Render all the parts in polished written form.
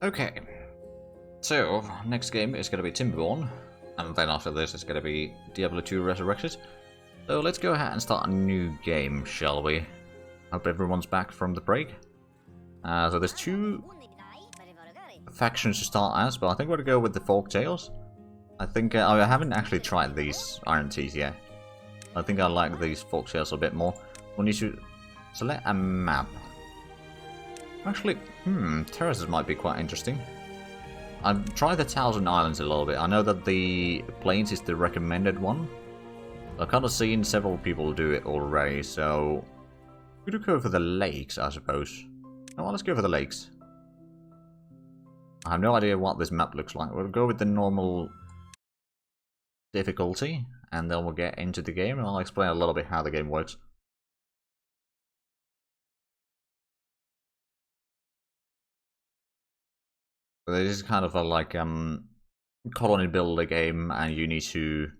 Okay, so next game is going to be Timberborn, and then after this it's going to be Diablo 2 Resurrected. So let's go ahead and start a new game, shall we? Hope everyone's back from the break. So there's two factions to start as, but I think we're going to go with the Folktales. I think I haven't actually tried these Iron Teas yet. I think I like these Folktales a bit more. We'll need to select a map. Actually, terraces might be quite interesting. I've tried the Thousand Islands a little bit. I know that the Plains is the recommended one. I've kind of seen several people do it already, so we could go for the lakes, I suppose. Oh, well, let's go for the lakes. I have no idea what this map looks like. We'll go with the normal difficulty, and then we'll get into the game, and I'll explain a little bit how the game works. This is kind of a like colony builder game, and you need to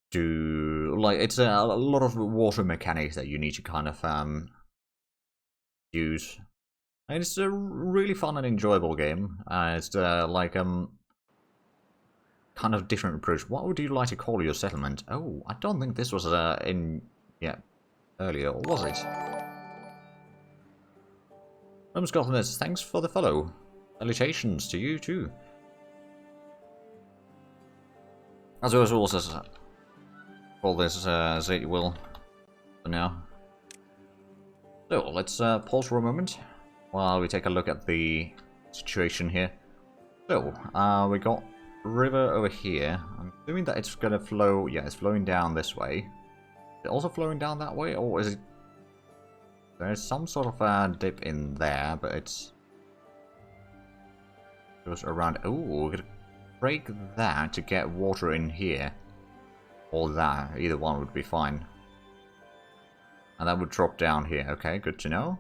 do like it's a lot of water mechanics that you need to kind of use. And it's a really fun and enjoyable game. It's like kind of different approach. What would you like to call your settlement? Oh, I don't think this was in earlier, or was it? Scotland, thanks for the follow. Salutations to you too. As well as also call this as it will for now. So let's pause for a moment while we take a look at the situation here. So we got river over here. I'm assuming that it's gonna flow. Yeah, it's flowing down this way. Is it also flowing down that way, or is it? There's some sort of dip in there, but it's goes around. Oh, we're gonna break that to get water in here, or that. Either one would be fine, and that would drop down here. Okay, good to know.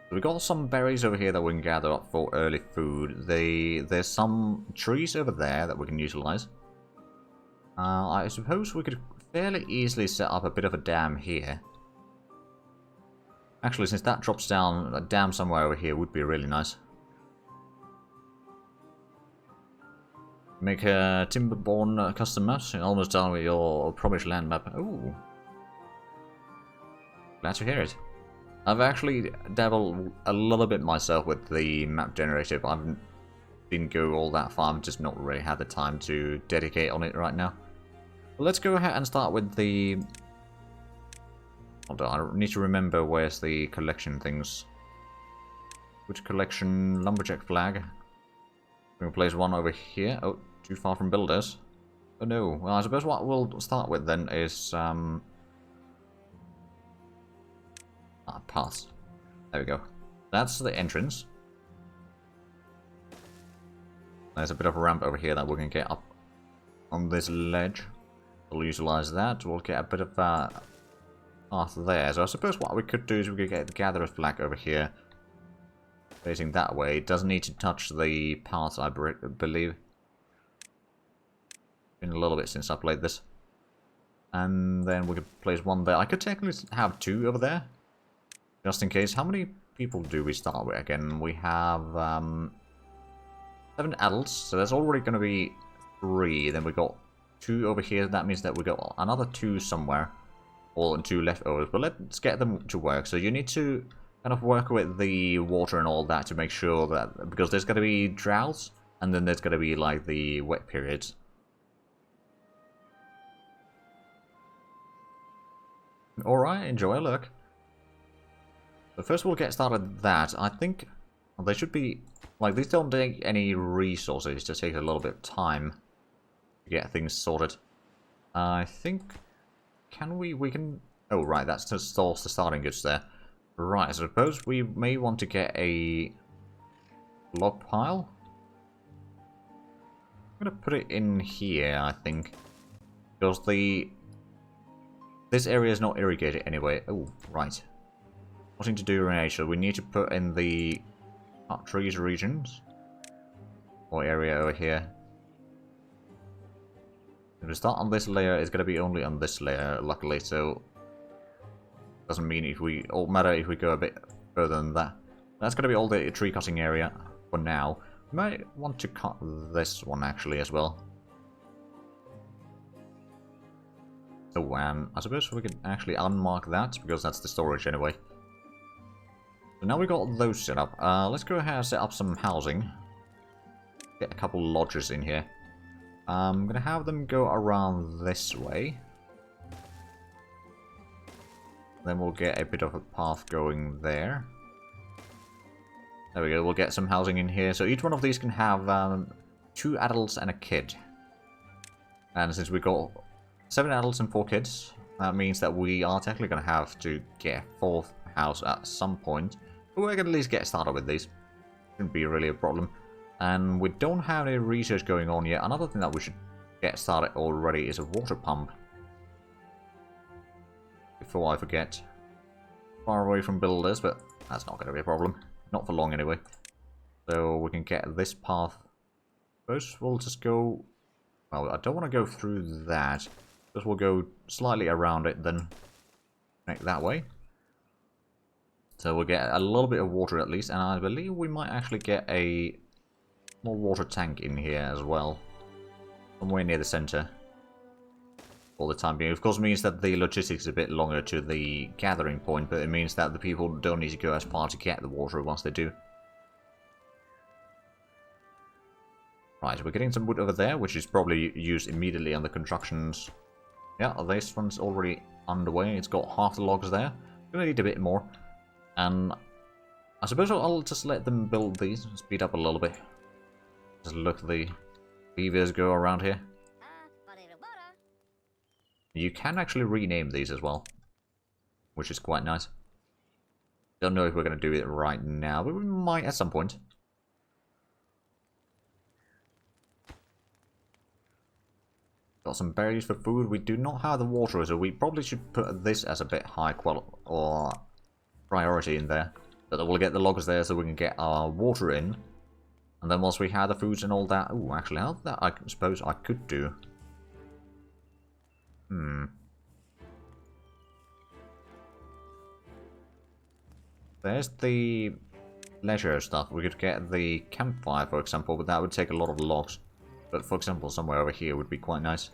So we got some berries over here that we can gather up for early food. There's some trees over there that we can utilize. I suppose we could fairly easily set up a bit of a dam here. Actually, since that drops down, a dam somewhere over here would be really nice. Make a Timberborn custom maps. Almost done with your promised land map. Ooh. Glad to hear it. I've actually dabbled a little bit myself with the map generator, but I didn't go all that far. I've just not really had the time to dedicate on it right now. But let's go ahead and start with the... Hold on, I need to remember where's the collection things. Which collection? Lumberjack flag. We can place one over here. Oh, too far from builders. Oh no. Well, I suppose what we'll start with then is... pass. There we go. That's the entrance. There's a bit of a ramp over here that we can get up on this ledge. We'll utilize that. We'll get a bit of path there. So I suppose what we could do is we could get the Gatherer's flag over here, facing that way. It doesn't need to touch the path, I believe. Been a little bit since I played this. And then we could place one there. I could technically have two over there, just in case. How many people do we start with again? We have 7 adults, so there's already going to be 3. Then we got 2 over here. That means that we got another 2 somewhere, or 2 leftovers. But let's get them to work. So you need to kind of work with the water and all that to make sure that, because there's going to be droughts, and then there's going to be like the wet periods. Alright, enjoy a look. But first we'll get started with that. I think they should be... Like, these don't take any resources. It just takes a little bit of time to get things sorted. I think... We can... Oh, right, that's to source the starting goods there. Right, I suppose we may want to get a log pile. I'm going to put it in here, I think. Because this area is not irrigated anyway. Oh, right. Nothing to do in Asia. We need to put in the trees regions. Or area over here. If we start on this layer, it's going to be only on this layer, luckily, so Doesn't mean if we, or matter if we go a bit further than that. That's going to be all the tree cutting area for now. We might want to cut this one actually as well. Oh, and I suppose we can actually unmark that because that's the storage anyway. So now we got those set up. Let's go ahead and set up some housing. Get a couple lodges in here. I'm going to have them go around this way. Then we'll get a bit of a path going there. There we go, we'll get some housing in here. So each one of these can have 2 adults and a kid. And since we got 7 adults and 4 kids, that means that we are technically going to have to get a 4th house at some point. But we're going to at least get started with these. Shouldn't be really a problem. And we don't have any research going on yet. Another thing that we should get started already is a water pump. Before I forget. Far away from builders, but that's not going to be a problem. Not for long anyway. So we can get this path. First we'll just go... Well, I don't want to go through that. Just we'll go slightly around it, then connect that way. So we'll get a little bit of water at least, and I believe we might actually get a small water tank in here as well. Somewhere near the center. All the time being. Of course, means that the logistics is a bit longer to the gathering point, but it means that the people don't need to go as far to get the water once they do. Right, we're getting some wood over there, which is probably used immediately on the constructions. Yeah, this one's already underway. It's got half the logs there. Gonna need a bit more. And I suppose I'll just let them build these, speed up a little bit. Just look at the beavers go around here. You can actually rename these as well, which is quite nice. Don't know if we're going to do it right now, but we might at some point. Got some berries for food. We do not have the water, so we probably should put this as a bit high quality or priority in there. But we'll get the logs there so we can get our water in. And then once we have the foods and all that... Ooh, actually, how that I suppose I could do... There's the leisure stuff. We could get the campfire, for example, but that would take a lot of logs. But for example, somewhere over here would be quite nice.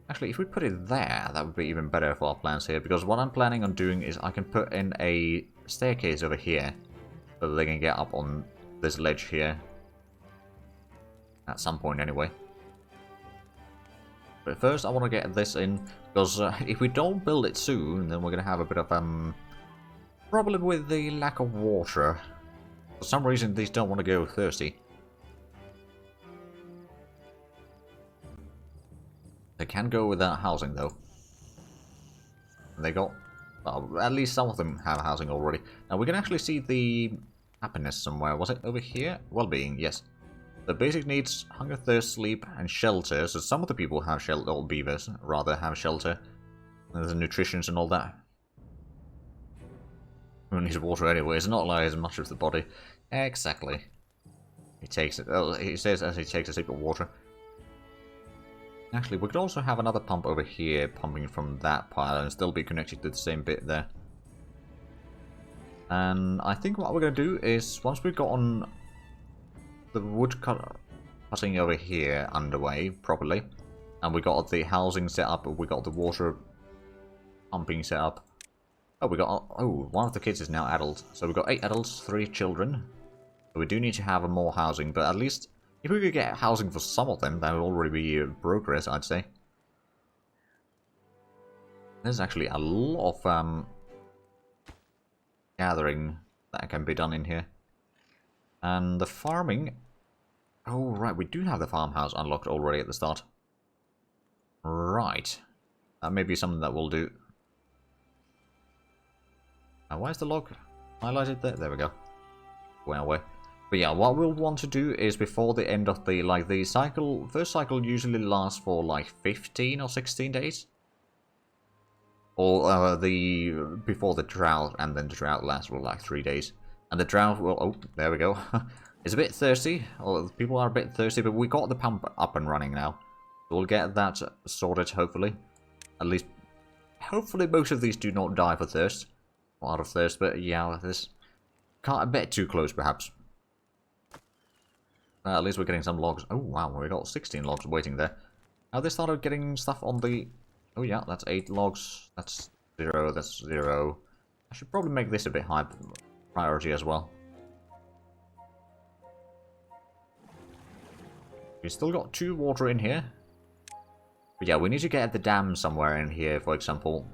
Actually, if we put it there, that would be even better for our plans here. Because what I'm planning on doing is I can put in a staircase over here. So that they can get up on this ledge here. At some point anyway. But first I want to get this in. Because if we don't build it soon, then we're going to have a bit of problem with the lack of water. For some reason these don't want to go thirsty. They can go without housing though. They got, well, at least some of them have housing already. Now we can actually see the happiness somewhere. Was it over here? Well-being, yes. The basic needs: hunger, thirst, sleep, and shelter. So some of the people have shelter, or beavers rather, have shelter. And there's nutrition and all that. Who needs water anyway? It's not like as much of the body. Exactly. He takes it. Oh, he says as he takes a sip of water. Actually, we could also have another pump over here, pumping from that pile, and still be connected to the same bit there. And I think what we're going to do is, once we've gotten the wood cutting over here underway properly, and we got the housing set up, we got the water pumping set up. Oh, we got, oh, one of the kids is now adult. So we've got 8 adults, 3 children. So we do need to have more housing, but at least if we could get housing for some of them, that would already be progress, I'd say. There's actually a lot of gathering that can be done in here. And the farming... Oh, right, we do have the farmhouse unlocked already at the start. Right. That may be something that we'll do. Now, where's the log highlighted there? There we go. Went away. But yeah, what we'll want to do is before the end of the, like, the cycle, first cycle usually lasts for like 15 or 16 days. Or before the drought, and then the drought lasts for like 3 days. And the drought will, oh, there we go. It's a bit thirsty, or people are a bit thirsty, but we got the pump up and running now. So we'll get that sorted, hopefully. At least hopefully most of these do not die for thirst. Or out of thirst, but yeah, this can't a bit too close perhaps. At least we're getting some logs. Oh wow, we got 16 logs waiting there. Now they started getting stuff on the... Oh yeah, that's 8 logs. That's 0, that's 0. I should probably make this a bit high priority as well. We still got 2 water in here. But yeah, we need to get the dam somewhere in here, for example,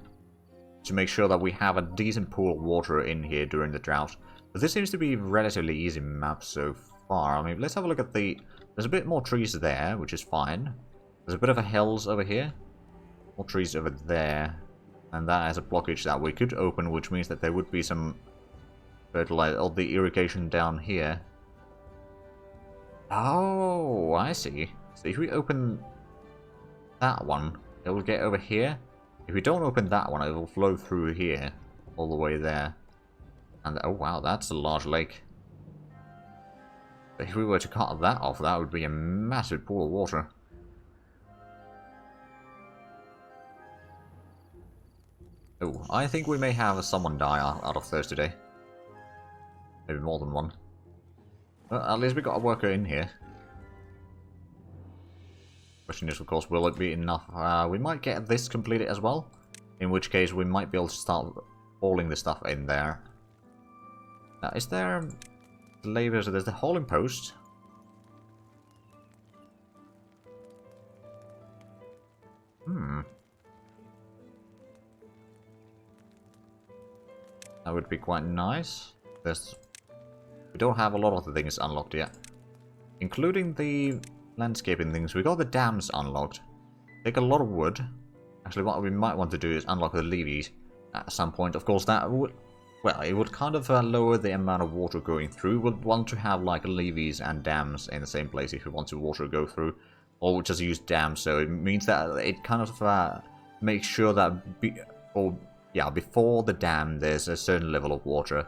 to make sure that we have a decent pool of water in here during the drought. But this seems to be a relatively easy map so far. I mean, let's have a look at the... There's a bit more trees there, which is fine. There's a bit of a hills over here. More trees over there. And that has a blockage that we could open, which means that there would be some fertilizer or the irrigation down here. Oh, I see. So if we open that one, it will get over here. If we don't open that one, it will flow through here, all the way there. And oh wow, that's a large lake. But if we were to cut that off, that would be a massive pool of water. Oh, I think we may have someone die out of thirst today. Maybe more than one. But at least we got a worker in here. Question is, of course, will it be enough? We might get this completed as well. In which case, we might be able to start hauling the stuff in there. Now, is there labor? So there's the hauling post. That would be quite nice. We don't have a lot of the things unlocked yet. Including the landscaping things. We got the dams unlocked. Take a lot of wood. Actually, what we might want to do is unlock the levees at some point. Of course, that would... Well, it would kind of lower the amount of water going through. We would want to have, like, levees and dams in the same place if we want to water go through. Or we just use dams, so it means that it kind of makes sure that... before the dam, there's a certain level of water.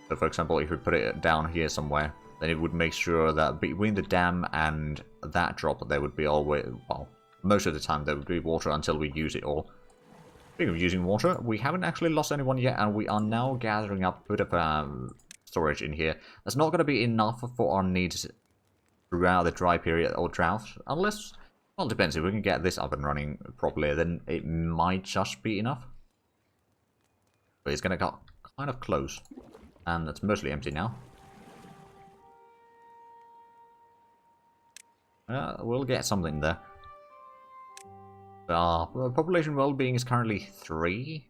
So, for example, if we put it down here somewhere, then it would make sure that between the dam and that drop, there would be always, well, most of the time there would be water until we use it all. Speaking of using water, we haven't actually lost anyone yet, and we are now gathering up a bit of storage in here. That's not going to be enough for our needs throughout the dry period or drought, unless, well, it depends. If we can get this up and running properly, then it might just be enough. But it's going to get kind of close. And it's mostly empty now. We'll get something there. Population well-being is currently 3.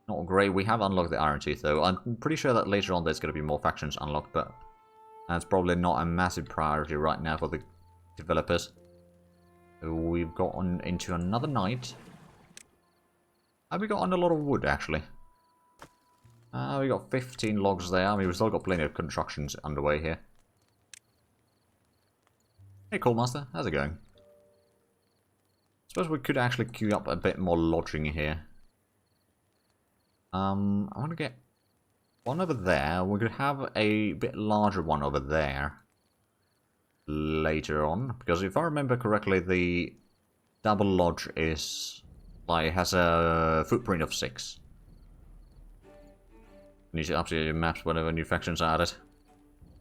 Not great. We have unlocked the Iron Teeth, though. I'm pretty sure that later on there's going to be more factions unlocked, but that's probably not a massive priority right now for the developers. So we've gotten into another night. Have we gotten a lot of wood, actually? We got 15 logs there. I mean, we've still got plenty of constructions underway here. Hey, Coalmaster, how's it going? Suppose we could actually queue up a bit more lodging here. I want to get one over there. We could have a bit larger one over there later on, because if I remember correctly, the double lodge is like has a footprint of 6. You need to update your maps whenever new factions are added.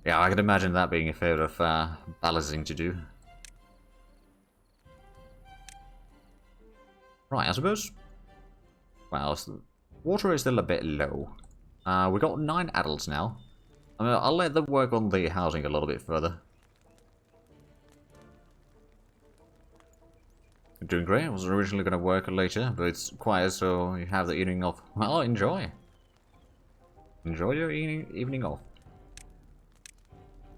Yeah, I can imagine that being a fair bit of balancing to do. Right, I suppose... Well, water is still a bit low. We got 9 adults now. I mean, I'll let them work on the housing a little bit further. Doing great. I was originally going to work later, but it's quiet, so you have the evening off. Well, enjoy. Enjoy your evening off.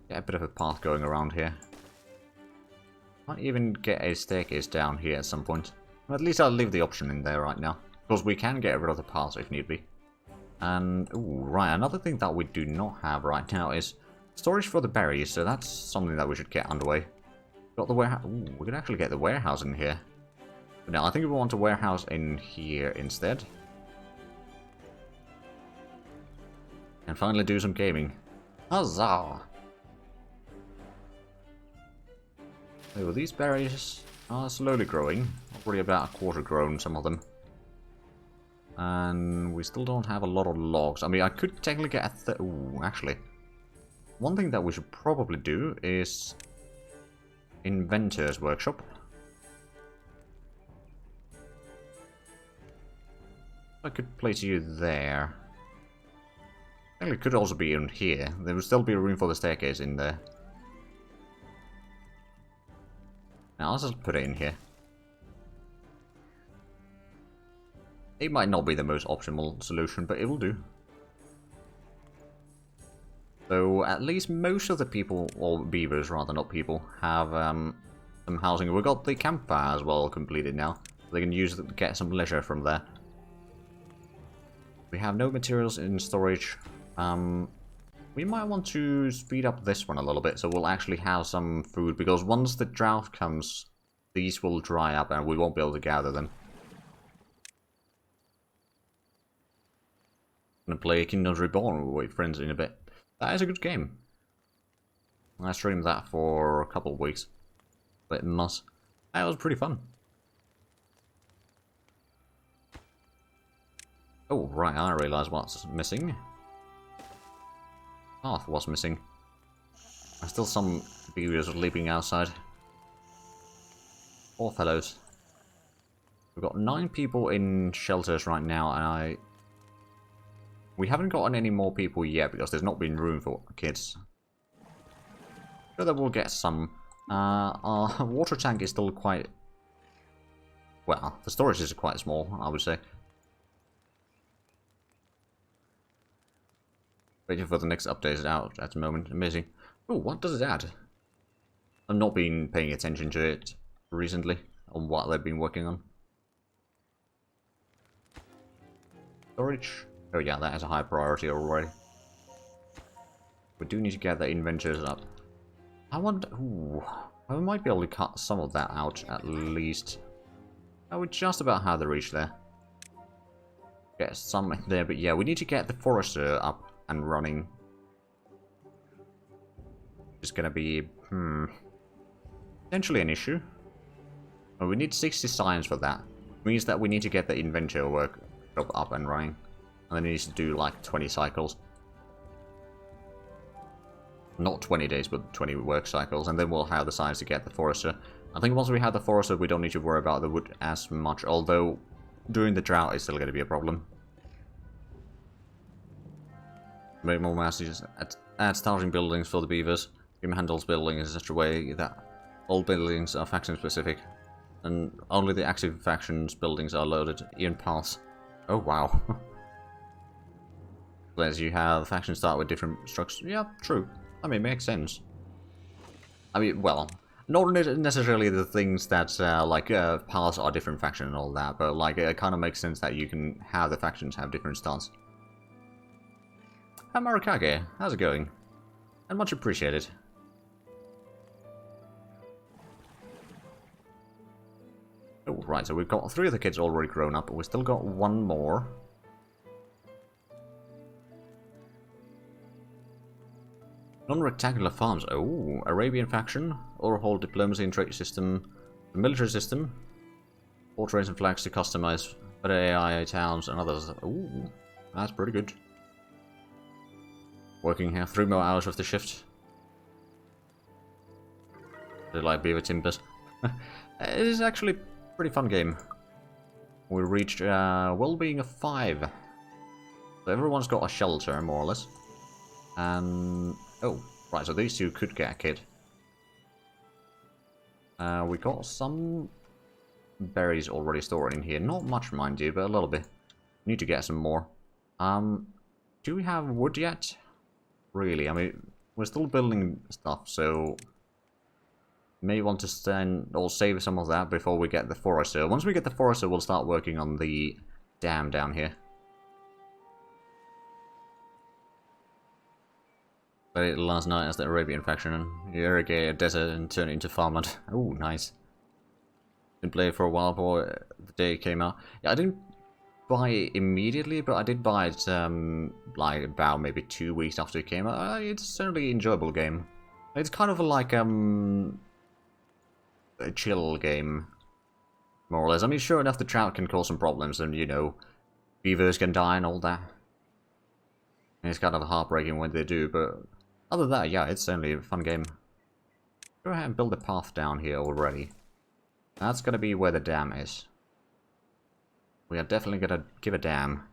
Get a bit of a path going around here. Might even get a staircase down here at some point. Well, at least I'll leave the option in there right now. Because we can get rid of the paths if need be. And, ooh, right, another thing that we do not have right now is storage for the berries, so that's something that we should get underway. Got the warehouse. Ooh, we could actually get the warehouse in here. But no, I think we want a warehouse in here instead. And finally do some gaming. Huzzah! Oh, these berries are slowly growing. Already about a quarter grown, some of them. And we still don't have a lot of logs. I mean, I could technically get a... Ooh, actually. One thing that we should probably do is... Inventor's Workshop. I could place you there. Actually, it could also be in here. There would still be room for the staircase in there. Now, I'll just put it in here. It might not be the most optimal solution, but it will do. So, at least most of the people, or beavers rather, not people, have some housing. We've got the campfire as well completed now. They can use it to get some leisure from there. We have no materials in storage. We might want to speed up this one a little bit, so we'll actually have some food, because once the drought comes, these will dry up and we won't be able to gather them. I'm gonna play Kingdoms Reborn with friends in a bit. That is a good game. I streamed that for a couple of weeks. But it must. That was pretty fun. Oh, right, I realise what's missing. Path was missing. There's still some beavers leaping outside. Poor fellows. We've got 9 people in shelters right now, and we haven't gotten any more people yet because there's not been room for kids. Sure that we'll get some. Our water tank is still quite... Well, the storage is quite small, I would say. Waiting for the next update out at the moment. Amazing. Oh, what does it add? I've not been paying attention to it recently, on what they've been working on. Storage. Oh yeah, that has a high priority already. We do need to get the inventors up. I wonder... Ooh, I might be able to cut some of that out, at least. I would just about have the reach there. Get some there, but yeah, we need to get the forester up and running. It's gonna be... potentially an issue. Well, we need 60 science for that. Means that we need to get the inventor work up and running. And then it needs to do like 20 cycles. Not 20 days, but 20 work cycles. And then we'll have the science to get the forester. I think once we have the forester, we don't need to worry about the wood as much. Although, during the drought, it's still going to be a problem. Make more messages. Add starting buildings for the beavers. Game handles building in such a way that all buildings are faction specific. And only the active factions buildings are loaded in paths. Oh wow. As you have factions start with different structures. Yeah, true. I mean, makes sense. I mean, well, not necessarily the things that, paths are different faction and all that, but, like, it kind of makes sense that you can have the factions have different starts. Hi, Marikage. How's it going? And much appreciated. Oh, right, so we've got 3 of the kids already grown up, but we've still got 1 more. Non-rectangular farms. Oh, Arabian faction. Overhaul diplomacy and trade system. The military system. Portraits and flags to customize. Better AI towns and others. Ooh, that's pretty good. Working here 3 more hours of the shift. They like beaver timbers. It is actually a pretty fun game. We reached well-being of 5. So everyone's got a shelter, more or less. And... oh, right, so these 2 could get a kid. We got some berries already stored in here. Not much, mind you, but a little bit. Need to get some more. Do we have wood yet? Really, I mean, we're still building stuff, so... may want to stand or save some of that before we get the forester. Once we get the forester, we'll start working on the dam down here. Played it last night as the Arabian faction and irrigate a desert and turn it into farmland. Oh, nice. Didn't play it for a while before the day it came out. Yeah, I didn't buy it immediately, but I did buy it like about maybe 2 weeks after it came out. It's certainly an enjoyable game. It's kind of like a chill game, more or less. I mean, sure enough, the drought can cause some problems, and you know, beavers can die and all that. And it's kind of heartbreaking when they do, but other than that, yeah, it's certainly a fun game. Go ahead and build a path down here already. That's gonna be where the dam is. We are definitely gonna give a dam.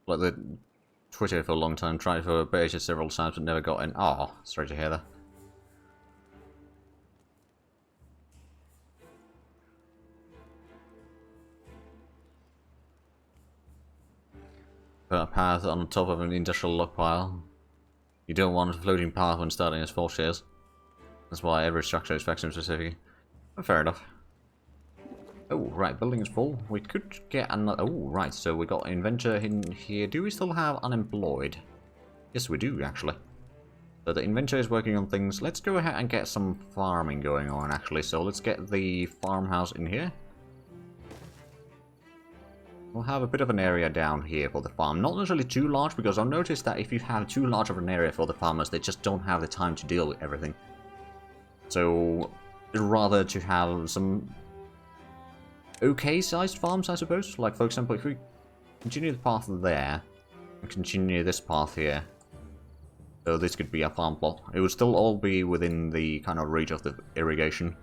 Like the Twitter for a long time, tried for Beatrice several times but never got in. Oh, sorry to hear that. Put a path on top of an industrial log pile. You don't want a floating path when starting as 4 shares. That's why every structure is faction specific. Oh, fair enough. Oh, right, building is full. We could get another... Oh, right, so we got inventor in here. Do we still have unemployed? Yes, we do, actually. So the inventor is working on things. Let's go ahead and get some farming going on, actually. So let's get the farmhouse in here. We'll have a bit of an area down here for the farm. Not necessarily too large, because I've noticed that if you have too large of an area for the farmers, they just don't have the time to deal with everything. So, rather to have some okay-sized farms, I suppose. Like, for example, if we continue the path there, and continue this path here, so this could be a farm plot. It would still all be within the kind of reach of the irrigation.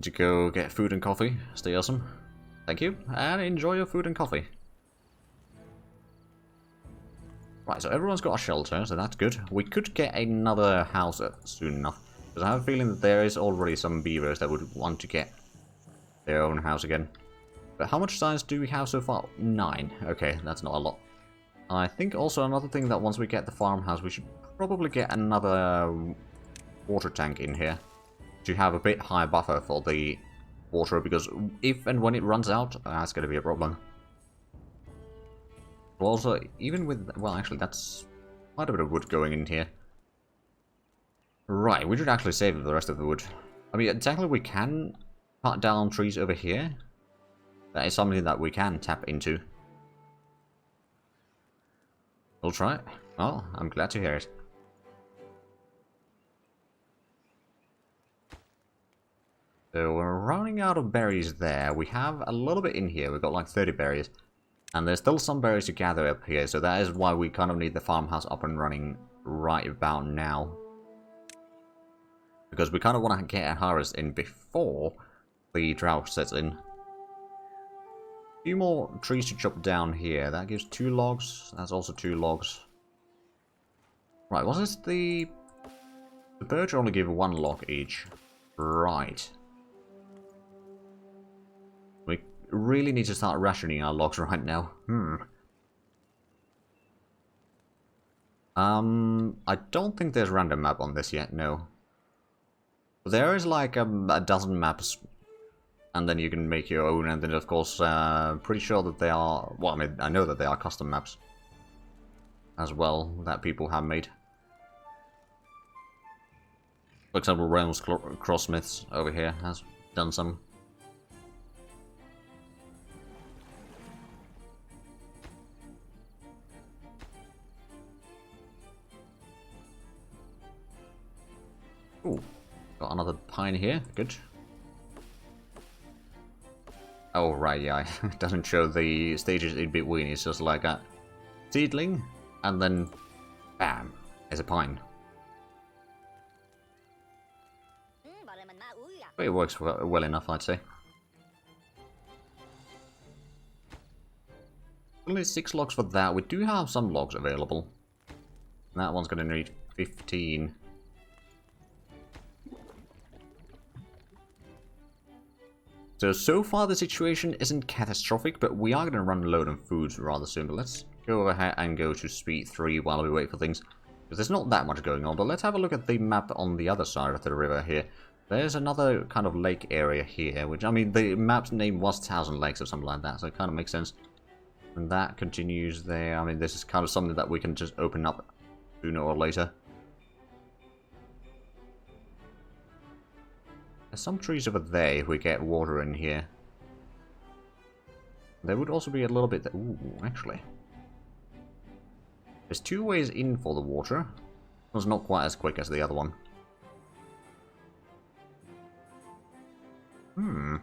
To go get food and coffee. Stay awesome. Thank you, and enjoy your food and coffee. Right, so everyone's got a shelter, so that's good. We could get another house soon enough, because I have a feeling that there is already some beavers that would want to get their own house again. But how much science do we have so far? 9. Okay, that's not a lot. I think also another thing that once we get the farmhouse, we should probably get another water tank in here to have a bit higher buffer for the water, because if and when it runs out, that's going to be a problem. Well, also, even with... Well, actually, that's quite a bit of wood going in here. Right, we should actually save the rest of the wood. I mean, technically we can cut down trees over here. That is something that we can tap into. We'll try it. Well, I'm glad to hear it. So we're running out of berries there. We have a little bit in here. We've got like 30 berries. And there's still some berries to gather up here. So that is why we kind of need the farmhouse up and running right about now. Because we kind of want to get a harvest in before the drought sets in. A few more trees to chop down here. That gives 2 logs. That's also 2 logs. Right, was this the... The birch only give 1 log each. Right. We really need to start rationing our logs right now. I don't think there's random map on this yet, no. There is like a dozen maps, and then you can make your own, and then of course, pretty sure that they are, well, I mean, I know that they are custom maps as well, that people have made. For example, Realms Crossmiths over here has done some. Ooh, got another pine here, good. Oh right, yeah, it doesn't show the stages in between, it's just like a seedling, and then bam, there's a pine. But it works well enough, I'd say. Only 6 logs for that. We do have some logs available. That one's going to need 15. So far the situation isn't catastrophic, but we are going to run low on food rather soon. But let's go ahead and go to speed 3 while we wait for things. Because there's not that much going on, but let's have a look at the map on the other side of the river here. There's another kind of lake area here, which, I mean, the map's name was 1000 Lakes or something like that, so it kind of makes sense. And that continues there. I mean, this is kind of something that we can just open up sooner or later. There's some trees over there if we get water in here. There would also be a little bit... Ooh, actually. There's 2 ways in for the water. It's not quite as quick as the other one. Hmm.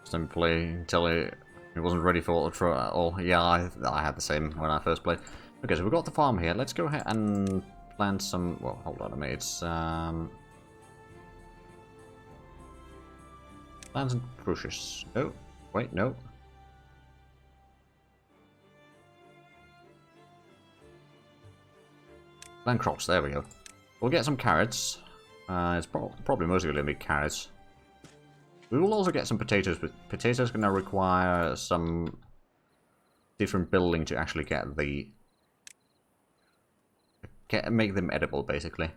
Just didn't play until it wasn't ready for it at all. Yeah, I had the same when I first played. Okay, so we've got the farm here. Let's go ahead and plant some... Well, hold on a minute. It's... Plant some bushes. Oh, wait, no. Plant crops, there we go. We'll get some carrots. It's probably mostly going to be carrots. We will also get some potatoes, but potatoes are going to require some different building to actually get the... make them edible, basically.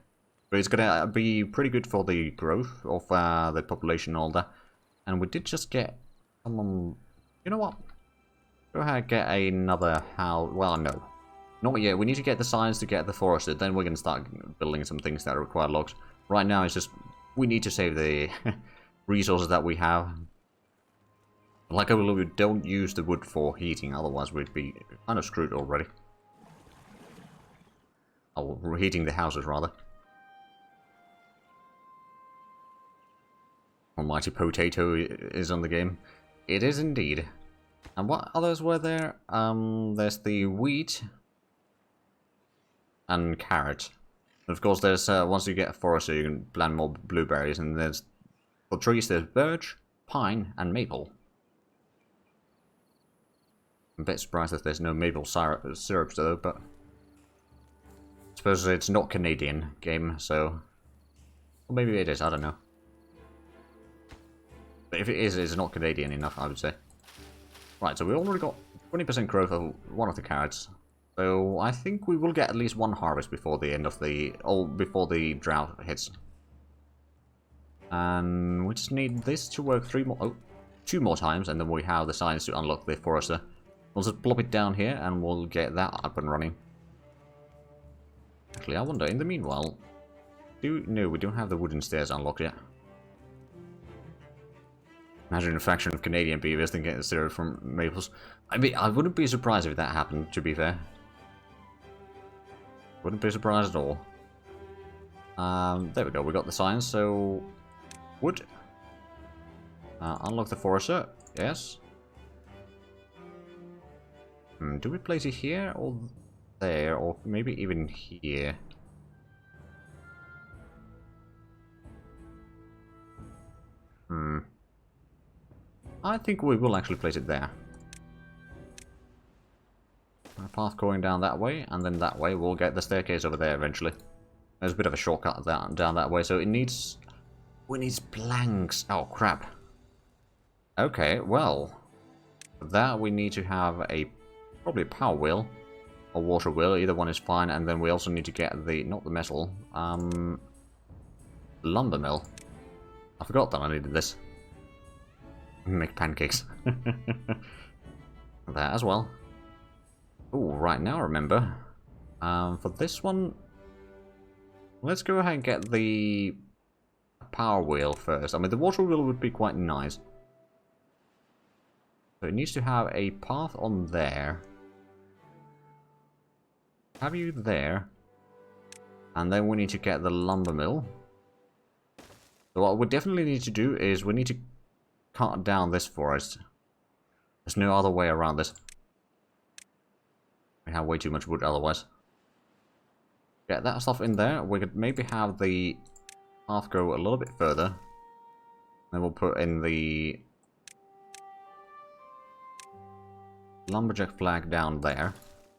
But it's going to be pretty good for the growth of the population and all that. And we did just get someone... You know what? Go ahead and get another house... Well, no. Not yet. We need to get the signs to get the forested. Then we're going to start building some things that require logs. Right now, it's just... We need to save the resources that we have. Like we don't use the wood for heating. Otherwise, we'd be kind of screwed already. Oh, we're heating the houses, rather. Almighty potato is on the game. It is indeed. And what others were there? There's the wheat and carrot. And of course, there's once you get a forest, you can plant more blueberries. And there's for trees, there's birch, pine, and maple. I'm a bit surprised that there's no maple syrups though, but I suppose it's not Canadian game, so or maybe it is. I don't know. But if it is, it's not Canadian enough, I would say. Right, so we already got 20% growth of one of the carrots. So I think we will get at least one harvest before the end of the... Oh, before the drought hits. And we just need this to work two more times, and then we have the signs to unlock the forester. We'll just plop it down here, and we'll get that up and running. Actually, I wonder, in the meanwhile... No, we don't have the wooden stairs unlocked yet. Imagine a faction of Canadian beavers that get syrup from maples. I mean, I wouldn't be surprised if that happened, to be fair. Wouldn't be surprised at all. There we go, we got the signs, so... Wood. Unlock the forester, yes. Do we place it here, or there, or maybe even here? I think we will actually place it there. A path going down that way, and then that way we'll get the staircase over there eventually. There's a bit of a shortcut down that way, so it needs... We need planks. Oh, crap. Okay, well... For that we need to have probably a power wheel. Or water wheel, either one is fine, and then we also need to get the... Not the metal. Lumber mill. I forgot that I needed this. Make pancakes. That as well. Oh, right now, remember. For this one, let's go ahead and get the power wheel first. I mean, the water wheel would be quite nice. So it needs to have a path on there. Have you there. And then we need to get the lumber mill. So what we definitely need to do is we need to cut down this forest. There's no other way around this. We have way too much wood otherwise. Get that stuff in there. We could maybe have the path go a little bit further. Then we'll put in the lumberjack flag down there.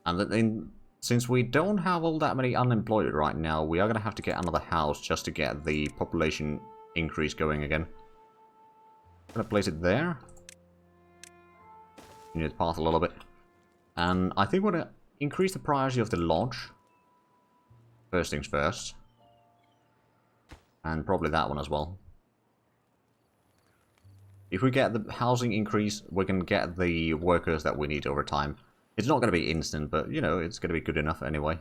And then, since we don't have all that many unemployed right now, we are going to have to get another house just to get the population increase going again. I'm going to place it there. You need the path a little bit. And I think we're going to increase the priority of the lodge. First things first. And probably that one as well. If we get the housing increase, we can get the workers that we need over time. It's not going to be instant, but, you know, it's going to be good enough anyway.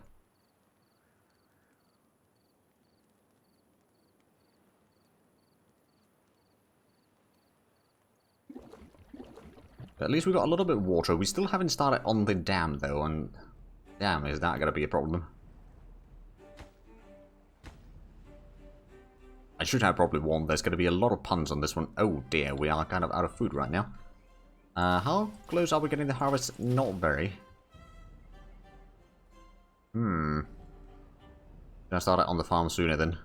At least we got a little bit of water. We still haven't started on the dam, though, and damn, is that going to be a problem? I should have probably warned there's going to be a lot of puns on this one. Oh dear, we are kind of out of food right now. How close are we getting the harvest? Not very. Gonna start it on the farm sooner then.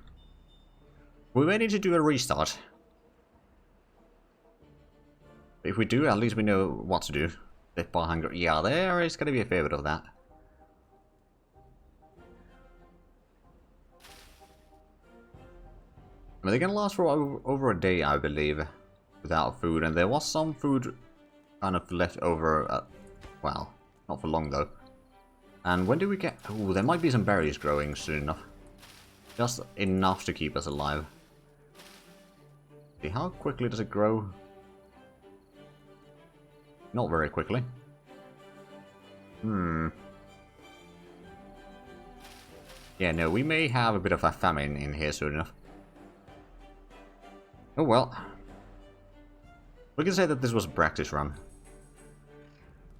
We may need to do a restart. But if we do, at least we know what to do. Death by hunger. Yeah, there is going to be a fair bit of that. I mean, they're going to last for over a day, I believe, without food. And there was some food kind of left over. Well, not for long though. And when do we get... Oh, there might be some berries growing soon enough. Just enough to keep us alive. See, how quickly does it grow? Not very quickly. Yeah, no, we may have a bit of a famine in here soon enough. Oh well. We can say that this was a practice run.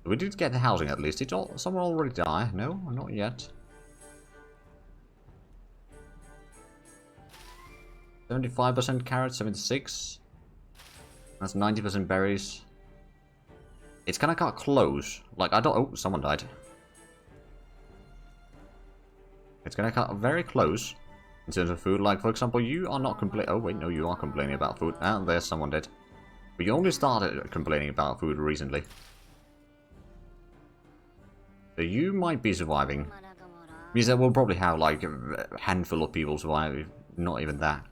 We did get the housing at least. Did someone already die? No, not yet. 75% carrots, 76. That's 90% berries. It's kind of got close. Like, I don't... Oh, someone died. It's gonna cut very close in terms of food. Like, for example, you are not complaining... Oh, wait, no, you are complaining about food. And there's someone dead. But you only started complaining about food recently. So you might be surviving. Because there will probably have, like, a handful of people survive. Not even that.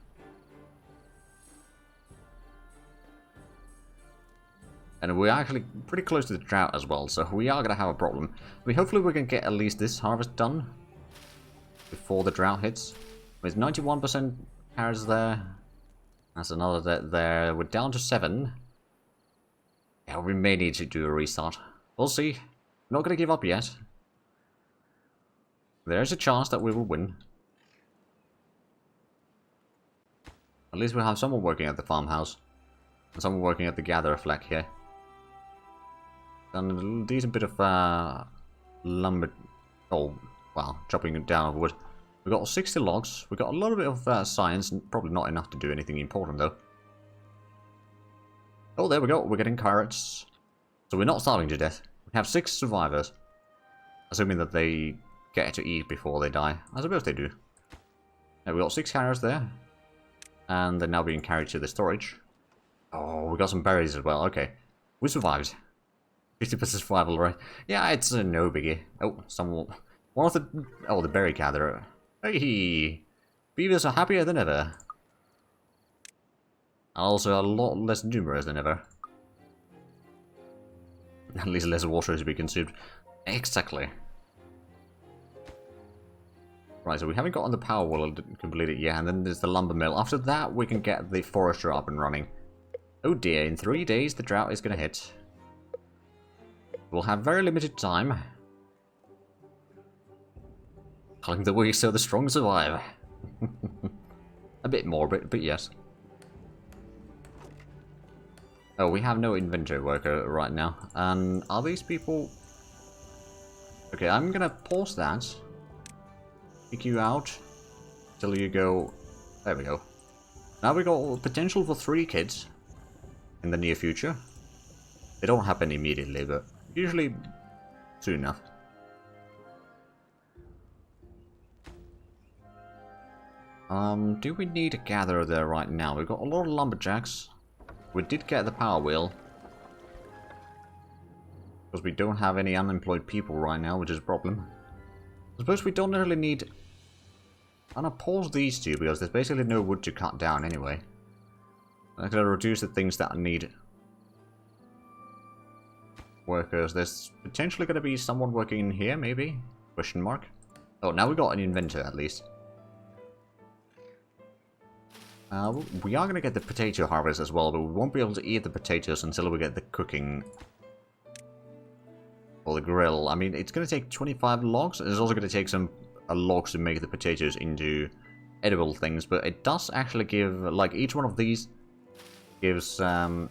And we're actually pretty close to the drought as well, so we are going to have a problem. I mean, hopefully we can get at least this harvest done before the drought hits. With 91% carrots there. That's another there. We're down to 7. Yeah, we may need to do a restart. We'll see. Not going to give up yet. There's a chance that we will win. At least we'll have someone working at the farmhouse. And someone working at the gatherer flag here. Done a decent bit of lumber. Oh, well, chopping down of wood. We got 60 logs. We got a little bit of science. Probably not enough to do anything important though. Oh, there we go. We're getting carrots. So we're not starving to death. We have 6 survivors. Assuming that they get to eat before they die. I suppose they do. Yeah, we got 6 carrots there. And they're now being carried to the storage. Oh, we got some berries as well. Okay. We survived. 50% survival rate. Yeah, it's no biggie. Oh, someone... One of the... Oh, the berry gatherer. Hey! Beavers are happier than ever. Also a lot less numerous than ever. At least less water is to be consumed. Exactly. Right, so we haven't gotten the power wall completed yet, and then there's the lumber mill. After that, we can get the forester up and running. Oh dear, in 3 days the drought is going to hit. We'll have very limited time. Calling the weak so the strong survive. A bit morbid, but yes. Oh, we have no inventory worker right now. And are these people... Okay, I'm gonna pause that. Kick you out. Till you go... There we go. Now we got potential for 3 kids. In the near future. They don't happen immediately, but usually soon enough. Do we need a gatherer there right now? We've got a lot of lumberjacks. We did get the power wheel. Because we don't have any unemployed people right now, which is a problem. I suppose we don't really need... I'm gonna pause these 2 because there's basically no wood to cut down anyway. I'm gonna reduce the things that need workers. There's potentially gonna be someone working in here, maybe? Question mark. Oh, now we got an inventor at least. We are gonna get the potato harvest as well, but we won't be able to eat the potatoes until we get the cooking. Or the grill. I mean, it's gonna take 25 logs. It's also gonna take some logs to make the potatoes into edible things, but it does actually give, like, each one of these gives 4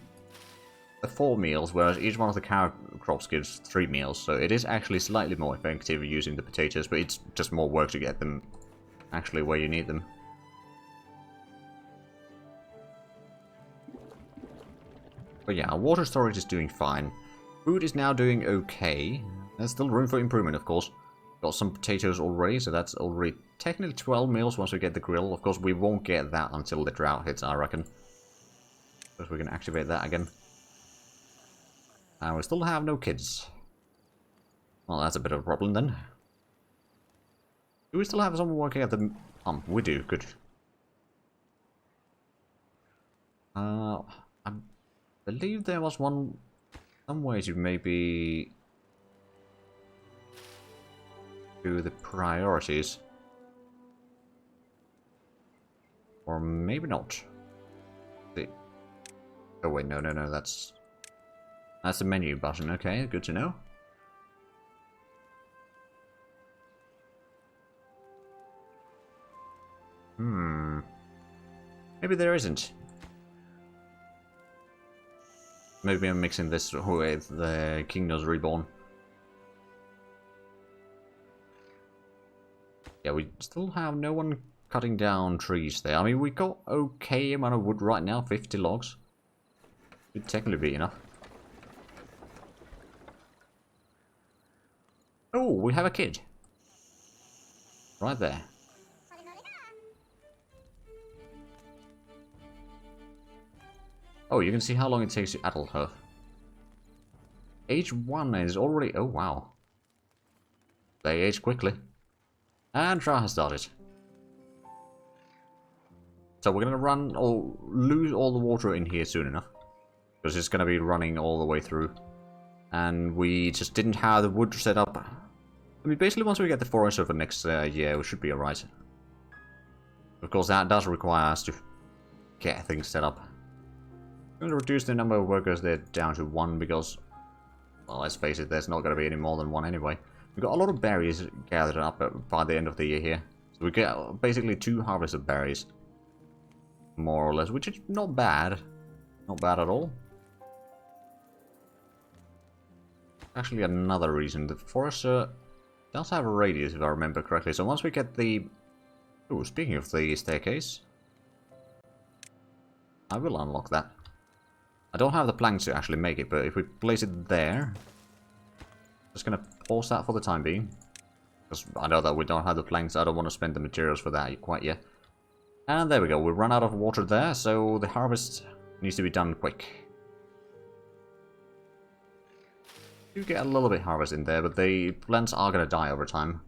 meals, whereas each one of the carrot crops gives 3 meals, so it is actually slightly more effective using the potatoes, but it's just more work to get them actually where you need them. But yeah, our water storage is doing fine. Food is now doing okay. There's still room for improvement, of course. Got some potatoes already, so that's already technically 12 meals once we get the grill. Of course, we won't get that until the drought hits, I reckon. Because we can activate that again. And we still have no kids. Well, that's a bit of a problem then. Do we still have someone working at the pump? We do, good. I believe there was some way to maybe do the priorities. Or maybe not. See. Oh wait, no, that's the menu button. Okay, good to know. Maybe there isn't. Maybe I'm mixing this with the Kingdoms Reborn. Yeah, we still have no one cutting down trees there. I mean, we got okay amount of wood right now, 50 logs. Would technically be enough. Oh, we have a kid. Right there. Oh, you can see how long it takes to adult her. Age 1 is already... Oh, wow. They age quickly. And trial has started. So we're going to lose all the water in here soon enough. Because it's going to be running all the way through. And we just didn't have the wood set up. I mean, basically once we get the forest over next year, we should be alright. Of course, that does require us to get things set up. I'm going to reduce the number of workers there down to 1 because, well, let's face it, there's not going to be any more than 1 anyway. We've got a lot of berries gathered up by the end of the year here. So we get basically 2 harvests of berries. More or less, which is not bad. Not bad at all. Actually, another reason. The forest does have a radius, if I remember correctly. So once we get the... Oh, speaking of the staircase, I will unlock that. I don't have the planks to actually make it, but if we place it there... Just gonna pause that for the time being. Because I know that we don't have the planks, I don't want to spend the materials for that quite yet. And there we go, we run out of water there, so the harvest needs to be done quick. You get a little bit harvest in there, but the plants are gonna die over time.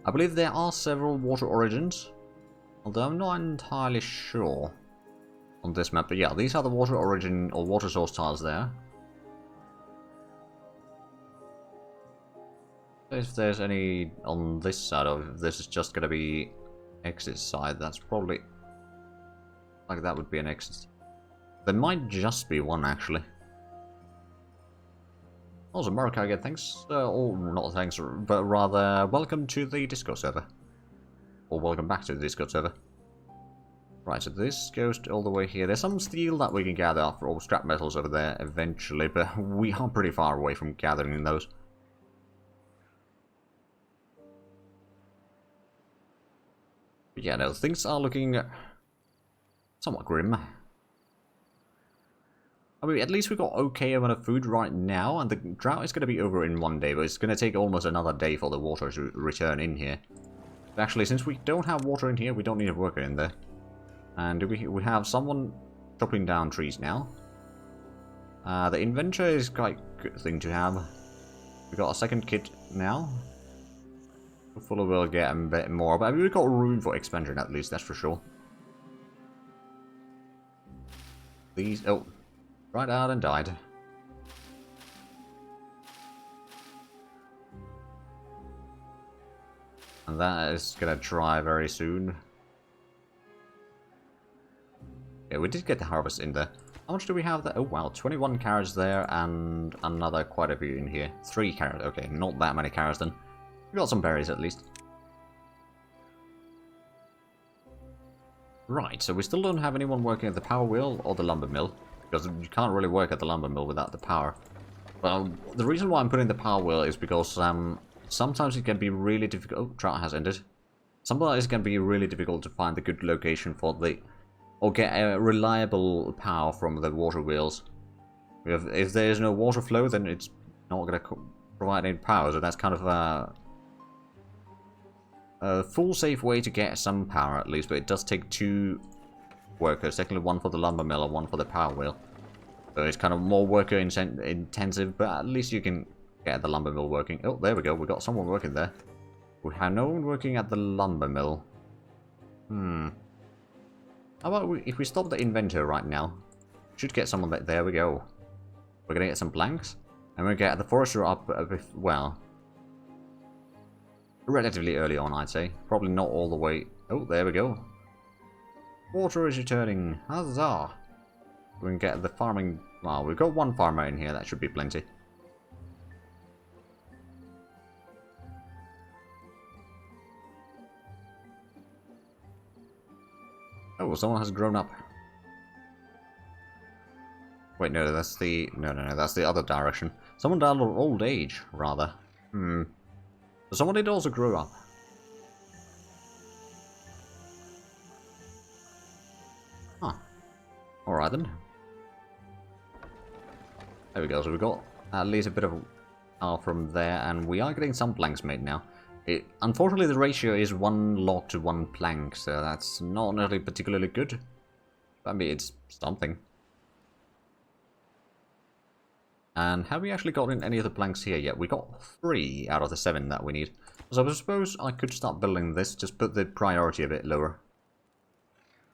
I believe there are several water origins, although I'm not entirely sure on this map, but yeah, these are the water origin or water source tiles there. If there's any on this side, or if this is just gonna be exit side, that's probably like that would be an exit. There might just be one actually. Also, Morokai again, thanks. Or not thanks, but rather welcome to the Discord server. Or welcome back to the Discord server. Right, so this goes all the way here. There's some steel that we can gather after all scrap metals over there eventually, but we are pretty far away from gathering those. But yeah, no, things are looking somewhat grim. I mean, at least we got okay amount of food right now, and the drought is going to be over in 1 day, but it's going to take almost another day for the water to return in here. But actually, since we don't have water in here, we don't need a worker in there. And we have someone chopping down trees now. The inventor is quite a good thing to have. We got a second kit now. Hopefully we'll get a bit more, but I mean, we've got room for expansion at least, that's for sure. These... Oh. Right out and died. And that is gonna dry very soon. Yeah, we did get the harvest in there. How much do we have there? Oh wow, 21 carrots there and another quite a few in here. 3 carrots, okay, not that many carrots then. We got some berries at least. Right, so we still don't have anyone working at the power wheel or the lumber mill. Because you can't really work at the lumber mill without the power. Well, the reason why I'm putting the power wheel is because sometimes it can be really difficult. Oh, drought has ended. Sometimes it can be really difficult to find the good location for the or get a reliable power from the water wheels. If there's no water flow, then it's not going to provide any power, so that's kind of a full safe way to get some power at least, but it does take 2 workers, technically 1 for the lumber mill and 1 for the power wheel. So it's kind of more worker intensive, but at least you can get the lumber mill working. Oh, there we go, we got someone working there. We have no one working at the lumber mill. How about if we stop the inventor right now? Should get someone that. There we go. We're gonna get some planks, and we're gonna get the forester up a bit, well, relatively early on, I'd say. Probably not all the way. Oh, there we go. Water is returning. Huzzah! We can get the farming. Well, we've got 1 farmer in here. That should be plenty. Oh, someone has grown up. Wait, no, that's the... No, that's the other direction. Someone died of old age, rather. So someone did also grow up. Huh. Alright then. There we go, so we got at least a bit of power from there, and we are getting some planks made now. Unfortunately, the ratio is 1 log to 1 plank, so that's not really particularly good. I mean, it's something. And have we actually gotten any of the planks here yet? We got 3 out of the 7 that we need. So I suppose I could start building this, just put the priority a bit lower.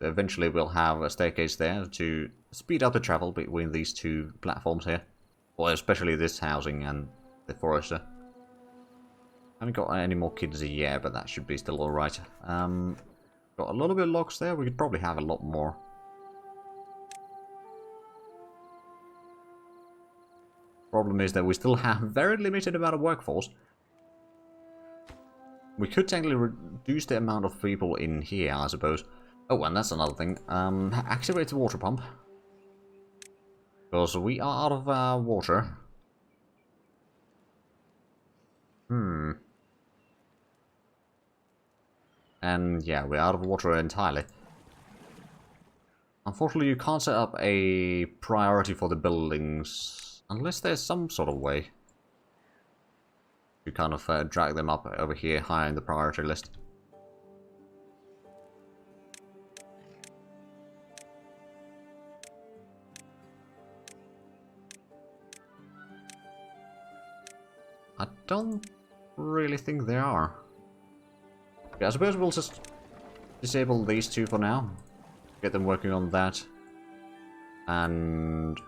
Eventually we'll have a staircase there to speed up the travel between these 2 platforms here. Well, especially this housing and the forester. Haven't got any more kids yet, but that should be still alright. Got a little bit of logs there. We could probably have a lot more. Problem is that we still have very limited amount of workforce. We could technically reduce the amount of people in here, I suppose. Oh, and that's another thing. Activate the water pump. Because we are out of water. And yeah, we're out of water entirely. Unfortunately, you can't set up a priority for the buildings unless there's some sort of way to kind of drag them up over here higher in the priority list. I don't really think there are. Yeah, I suppose we'll just disable these 2 for now. Get them working on that. And...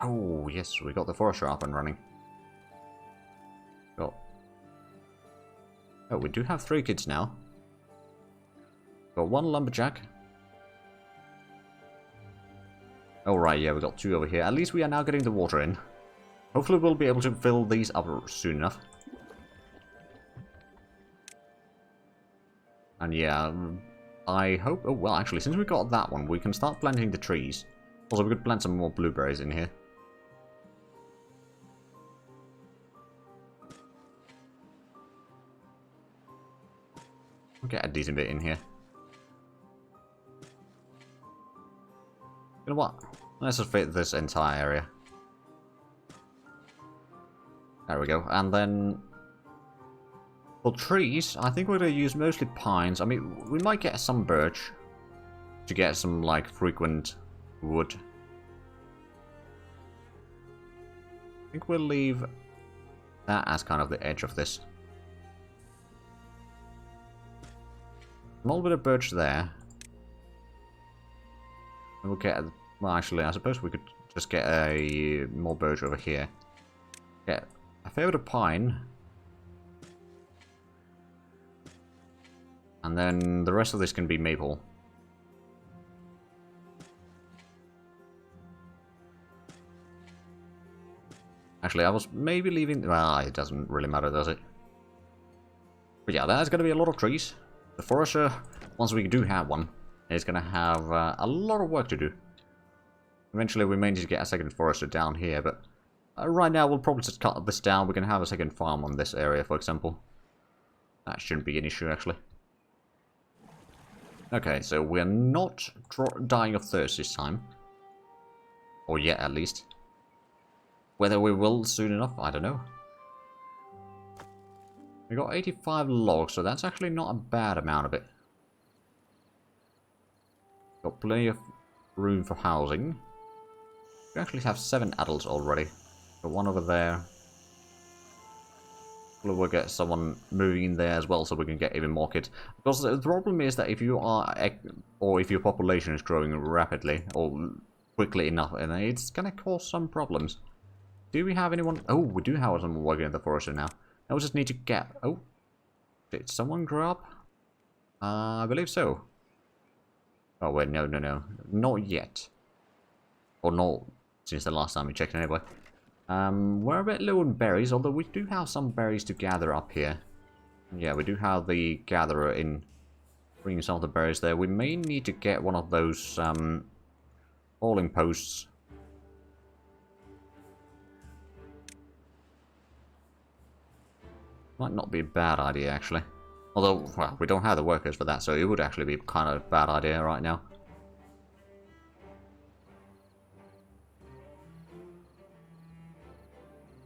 oh, yes, we got the forester up and running. Oh. Oh, we do have 3 kids now. Got 1 lumberjack. Oh, right, yeah, we got 2 over here. At least we are now getting the water in. Hopefully we'll be able to fill these up soon enough. And yeah, I hope... oh, well, actually, since we got that one, we can start planting the trees. Also, we could plant some more blueberries in here. We'll get a decent bit in here. You know what? Let's just fit this entire area. There we go. And then... for trees, I think we're going to use mostly pines. I mean, we might get some birch to get some, like, frequent wood. I think we'll leave that as kind of the edge of this. A little bit of birch there. And we'll get... well, actually, I suppose we could just get a more birch over here. Get a fair bit of pine. And then the rest of this can be maple. Actually, I was maybe leaving... well, it doesn't really matter, does it? But yeah, there's going to be a lot of trees. The forester, once we do have one, is going to have a lot of work to do. Eventually, we may need to get a second forester down here, but right now we'll probably just cut this down. We can have a second farm on this area, for example. That shouldn't be an issue, actually. Okay, so we're not dying of thirst this time. Or yet, at least. Whether we will soon enough, I don't know. We got 85 logs, so that's actually not a bad amount of it. Got plenty of room for housing. We actually have 7 adults already. Got one over there. We'll get someone moving in there as well, so we can get even more kids. Because the problem is that if you are, or if your population is growing rapidly or quickly enough, and it's gonna cause some problems. Do we have anyone? Oh, we do have someone working in the forest now. Now we just need to get. Oh, did someone grow up? I believe so. Oh wait, no, not yet. Or not since the last time we checked anyway. We're a bit low on berries, although we do have some berries to gather up here. Yeah, we do have the gatherer in bringing some of the berries there. We may need to get one of those falling posts. Might not be a bad idea, actually. Although, well, we don't have the workers for that, so it would actually be kind of a bad idea right now.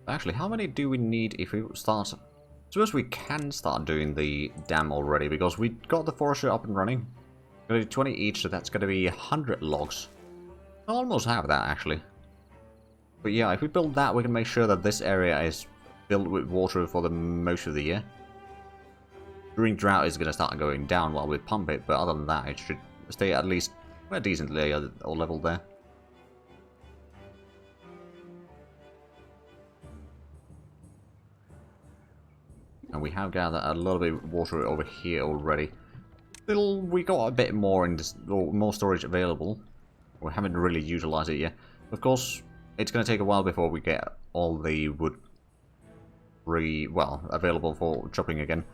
Actually, how many do we need if we start... I suppose we can start doing the dam already, because we got the forester up and running. Going to do 20 each, so that's going to be 100 logs. I almost have that, actually. But yeah, if we build that, we can make sure that this area is filled with water for the most of the year. During drought, it's going to start going down while we pump it, but other than that, it should stay at least a decently level there. And we have gathered a little bit of water over here already. Still, we got a bit more in this, or more storage available. We haven't really utilized it yet. Of course, it's going to take a while before we get all the wood available for chopping again.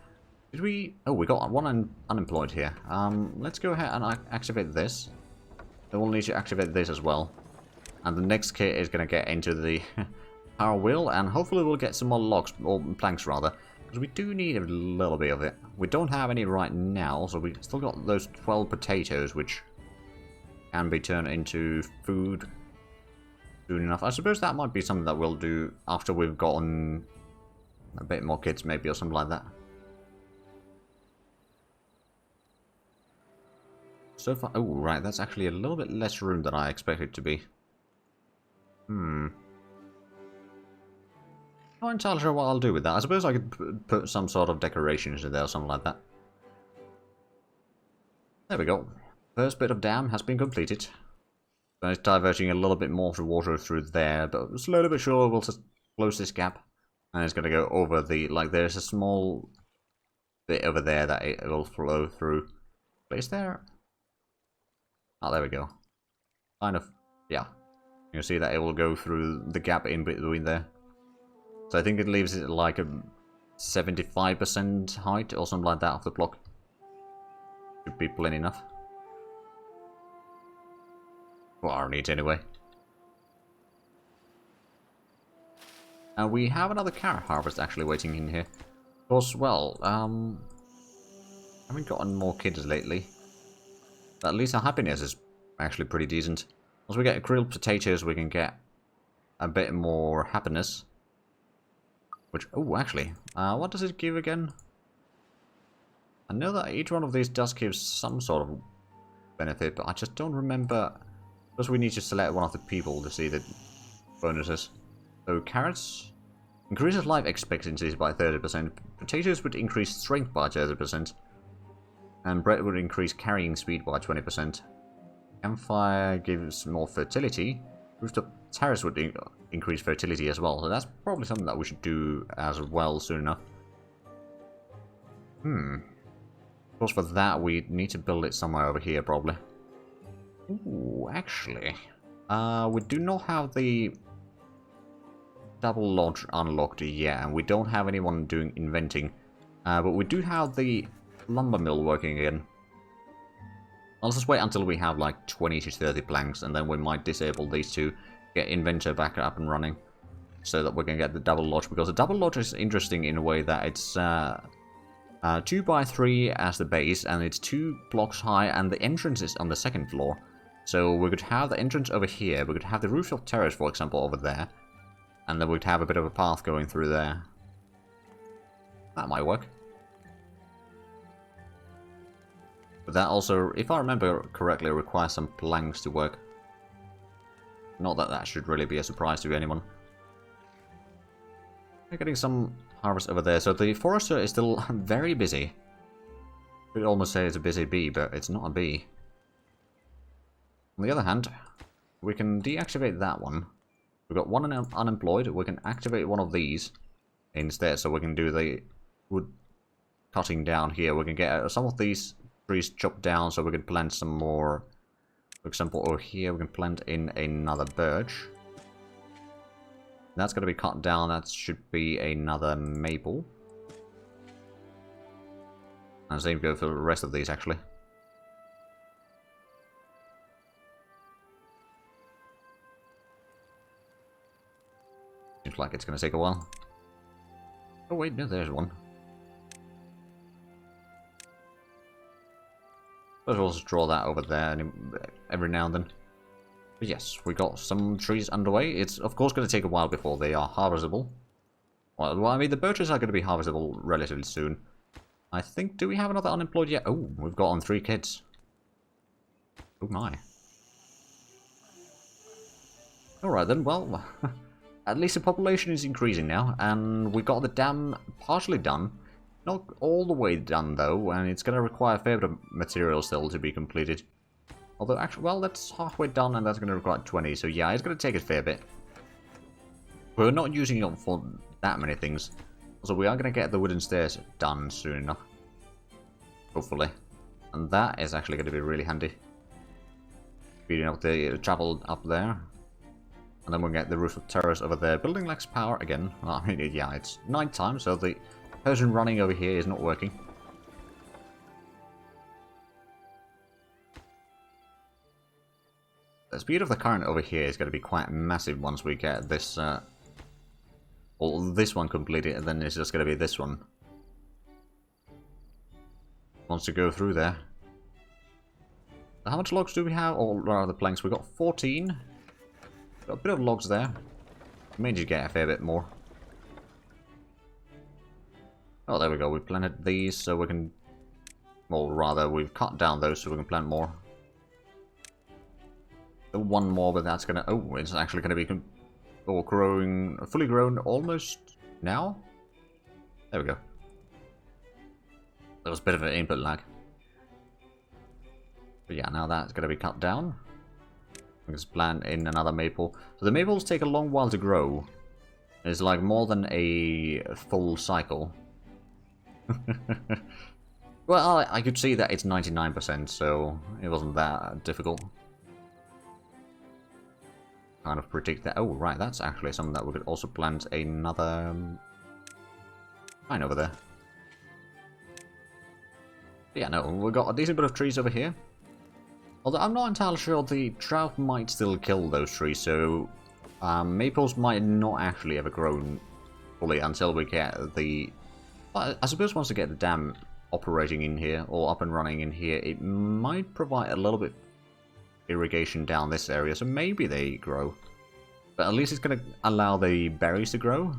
Did we... Oh, we got one unemployed here. Let's go ahead and activate this. Then we'll need to activate this as well. And the next kit is going to get into the power wheel, and hopefully we'll get some more logs, or planks rather. Because we do need a little bit of it. We don't have any right now, so we still got those 12 potatoes, which can be turned into food soon enough. I suppose that might be something that we'll do after we've gotten a bit more kids, maybe, or something like that. So far... Oh, right, that's actually a little bit less room than I expected it to be. Not entirely sure what I'll do with that. I suppose I could put some sort of decorations in there or something like that. There we go. First bit of dam has been completed. So it's diverting a little bit more of the water through there, but slowly but surely we'll just close this gap. And it's going to go over the... Like, there's a small bit over there that it will flow through. But is there... Oh, there we go. Kind of, yeah. You see that it will go through the gap in between there. So I think it leaves it like a 75% height or something like that off the block. Should be plenty enough. For our needs anyway. And we have another carrot harvest actually waiting in here. Of course, well, haven't gotten more kids lately. But at least our happiness is actually pretty decent. Once we get grilled potatoes, we can get a bit more happiness. Which, oh, actually, what does it give again? I know that each one of these does give some sort of benefit, but I just don't remember. Because we need to select one of the people to see the bonuses. So, carrots increases life expectancy by 30%. Potatoes would increase strength by 30%. And bread would increase carrying speed by 20%. Campfire gives more fertility. Rooftop terrace would increase fertility as well. So that's probably something that we should do as well soon enough. Of course, for that we need to build it somewhere over here probably. Ooh, actually, we do not have the double lodge unlocked yet, and we don't have anyone doing inventing. But we do have the lumber mill working again. I'll just wait until we have like 20 to 30 planks, and then we might disable these two, get inventor back up and running, so that we can get the double lodge. Because the double lodge is interesting in a way that it's a 2 by 3 as the base, and it's 2 blocks high, and the entrance is on the 2nd floor. So we could have the entrance over here, we could have the rooftop terrace, for example, over there, and then we'd have a bit of a path going through there. That might work. But that also, if I remember correctly, requires some planks to work. Not that that should really be a surprise to anyone. We're getting some harvest over there. So the forester is still very busy. You'd almost say it's a busy bee, but it's not a bee. On the other hand, we can deactivate that one. We've got one unemployed. We can activate one of these instead, so we can do the wood cutting down here. We can get some of these trees chopped down, so we can plant some more. For example, over here we can plant in another birch. That's going to be cut down. That should be another maple. And same go for the rest of these, actually. Seems like it's going to take a while. Oh wait, no, there's one. Let's also draw that over there every now and then. But yes, we got some trees underway. It's of course going to take a while before they are harvestable. Well, I mean, the birches are going to be harvestable relatively soon. I think, do we have another unemployed yet? Oh, we've got on 3 kids. Oh my. Alright then, well, at least the population is increasing now, and we got the dam partially done. Not all the way done though, and it's going to require a fair bit of material still to be completed. Although, actually, well, that's halfway done, and that's going to require 20, so yeah, it's going to take a fair bit. We're not using it for that many things, so we are going to get the wooden stairs done soon enough. Hopefully. And that is actually going to be really handy. Speeding up the travel up there. And then we'll get the roof of terrace over there. Building lacks power again. Well, I mean, yeah, it's night time, so the person running over here is not working. The speed of the current over here is going to be quite massive once we get this, well, this one completed, and then it's just going to be this one. Wants to go through there. How much logs do we have? Or rather planks? We got 14. Got a bit of logs there. We may just get a fair bit more. Oh, there we go. We planted these so we can... Well, rather, we've cut down those so we can plant more. One more, but that's gonna... Oh, it's actually gonna be growing... Fully grown almost now? There we go. There was a bit of an input lag. But yeah, now that's gonna be cut down. We just plant in another maple. So the maples take a long while to grow. It's like more than a full cycle. Well, I could see that it's 99%, so it wasn't that difficult. Kind of predict that. Oh, right, that's actually something that we could also plant another pine over there. But yeah, no, we've got a decent bit of trees over here. Although I'm not entirely sure, the drought might still kill those trees, so maples might not actually ever grow fully until we get the... Well, I suppose once we get the dam operating in here, or up and running in here, it might provide a little bit irrigation down this area, so maybe they grow. But at least it's going to allow the berries to grow.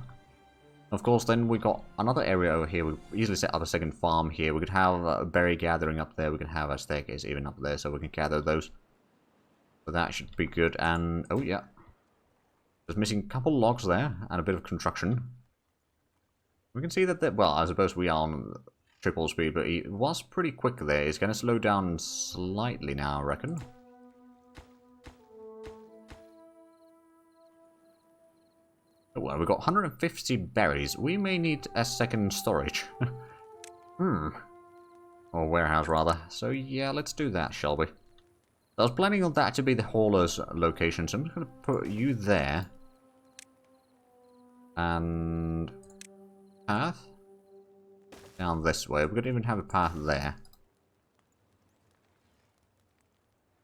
Of course, then we got another area over here. We easily set up a second farm here. We could have a berry gathering up there. We can have a staircase even up there, so we can gather those. So that should be good. And oh yeah, just missing a couple logs there and a bit of construction. We can see that, well, I suppose we are on triple speed, but it was pretty quick there. It's going to slow down slightly now, I reckon. Oh, well, we've got 150 berries. We may need a second storage. Or warehouse, rather. So, yeah, let's do that, shall we? I was planning on that to be the hauler's location, so I'm just going to put you there. And... path? Down this way. We could even have a path there.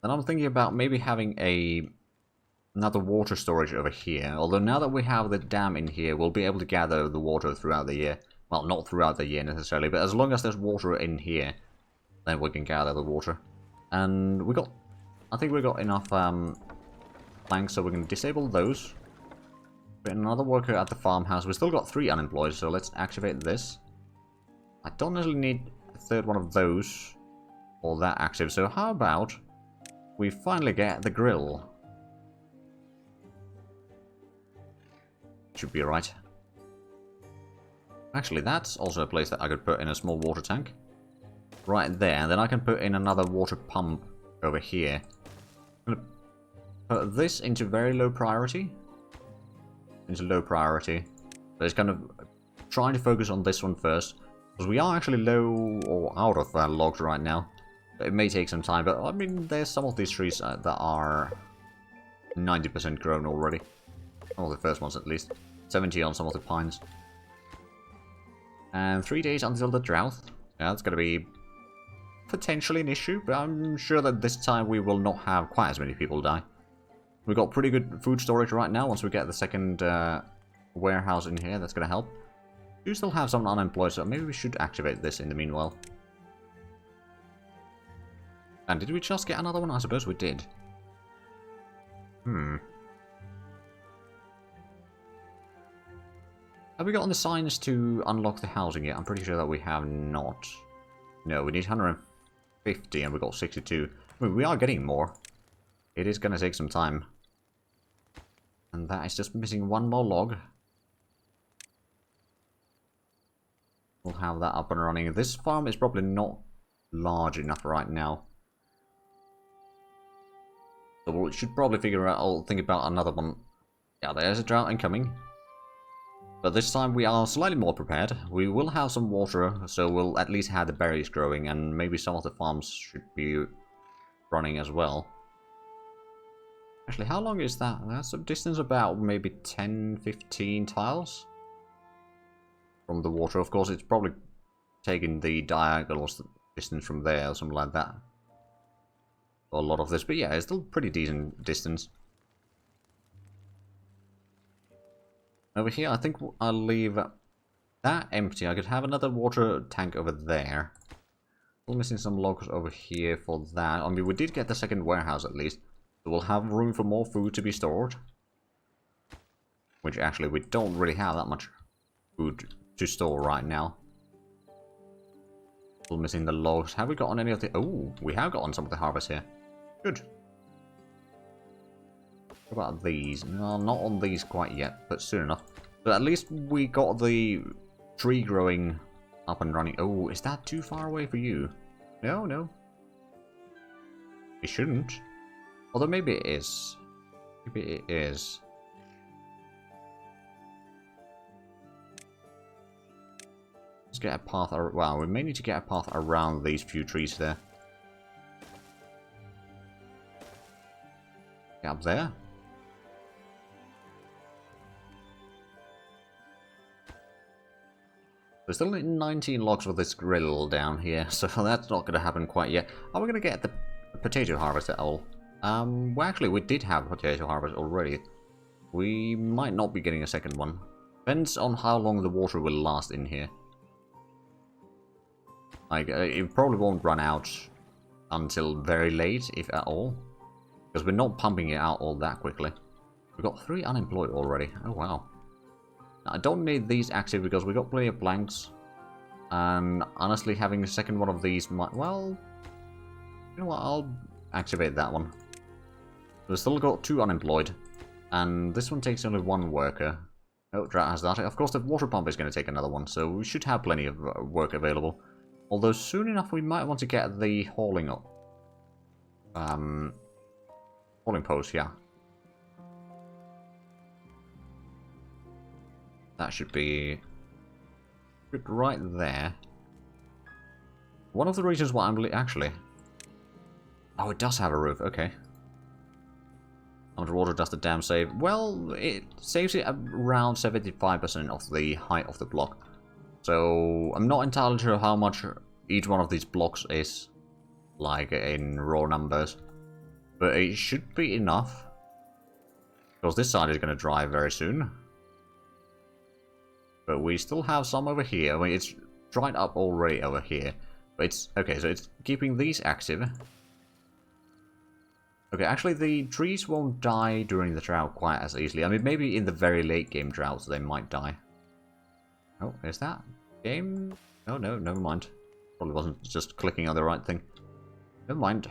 Then I'm thinking about maybe having another water storage over here. Although now that we have the dam in here, we'll be able to gather the water throughout the year. Well, not throughout the year necessarily, but as long as there's water in here, then we can gather the water. And we got, I think we got enough planks, so we can disable those. Put another worker at the farmhouse. We still got 3 unemployed, so let's activate this. I don't necessarily need a third one of those, or that active, so how about we finally get the grill? Should be right. Actually, that's also a place that I could put in a small water tank. Right there, and then I can put in another water pump over here. I'm gonna put this into very low priority. Into low priority. So it's kind of trying to focus on this one first. Because we are actually low or out of logs right now. It may take some time, but I mean, there's some of these trees that are 90% grown already. Some of the first ones at least. 70 on some of the pines. And 3 days until the drought. Yeah, that's going to be potentially an issue, but I'm sure that this time we will not have quite as many people die. We've got pretty good food storage right now. Once we get the second warehouse in here, that's going to help. We do still have some unemployed, so maybe we should activate this in the meanwhile. And did we just get another one? I suppose we did. Have we gotten the signs to unlock the housing yet? I'm pretty sure that we have not. No, we need 150 and we got 62. I mean, we are getting more. It is going to take some time. And that is just missing one more log. We'll have that up and running. This farm is probably not large enough right now. So we should probably figure out, I'll think about another one. Yeah, there's a drought incoming. But this time we are slightly more prepared. We will have some water, so we'll at least have the berries growing, and maybe some of the farms should be running as well. Actually, how long is that? That's a distance about maybe 10-15 tiles from the water. Of course, it's probably taking the diagonal distance from there or something like that. A lot of this, but yeah, it's still pretty decent distance. Over here, I think I'll leave that empty. I could have another water tank over there. Still missing some logs over here for that. I mean, we did get the second warehouse at least. So we'll have room for more food to be stored. Which actually, we don't really have that much food to store right now. Still missing the logs. Have we gotten any of the... Oh, we have gotten some of the harvest here. Good. What about these? No, not on these quite yet, but soon enough. But at least we got the tree growing up and running. Oh, is that too far away for you? No, no. It shouldn't. Although maybe it is. Maybe it is. Let's get a path. Wow, we may need to get a path around these few trees there. Get up there. We're still need 19 logs for this grill down here, so that's not going to happen quite yet. Are we going to get the potato harvest at all? Well, actually, we did have potato harvest already. We might not be getting a second one. Depends on how long the water will last in here. Like, it probably won't run out until very late, if at all. Because we're not pumping it out all that quickly. We've got 3 unemployed already. Oh, wow. Now, I don't need these active because we got plenty of blanks. And honestly, having a second one of these might... Well, you know what? I'll activate that one. We've still got 2 unemployed. And this one takes only 1 worker. Oh, drought has that. Of course, the water pump is going to take another one. So we should have plenty of work available. Although soon enough, we might want to get the hauling up. Hauling post, yeah. That should be good right there. One of the reasons why I'm actually... Oh, it does have a roof, okay. How much water does the dam save? Well, it saves it around 75% of the height of the block. So, I'm not entirely sure how much each one of these blocks is, like in raw numbers. But it should be enough. Because this side is going to dry very soon. But we still have some over here. I mean, it's dried up already over here. But it's... Okay, so it's keeping these active. Okay, actually the trees won't die during the drought quite as easily. I mean, maybe in the very late game droughts they might die. Oh, is that game? Oh no, never mind. Probably wasn't just clicking on the right thing. Never mind.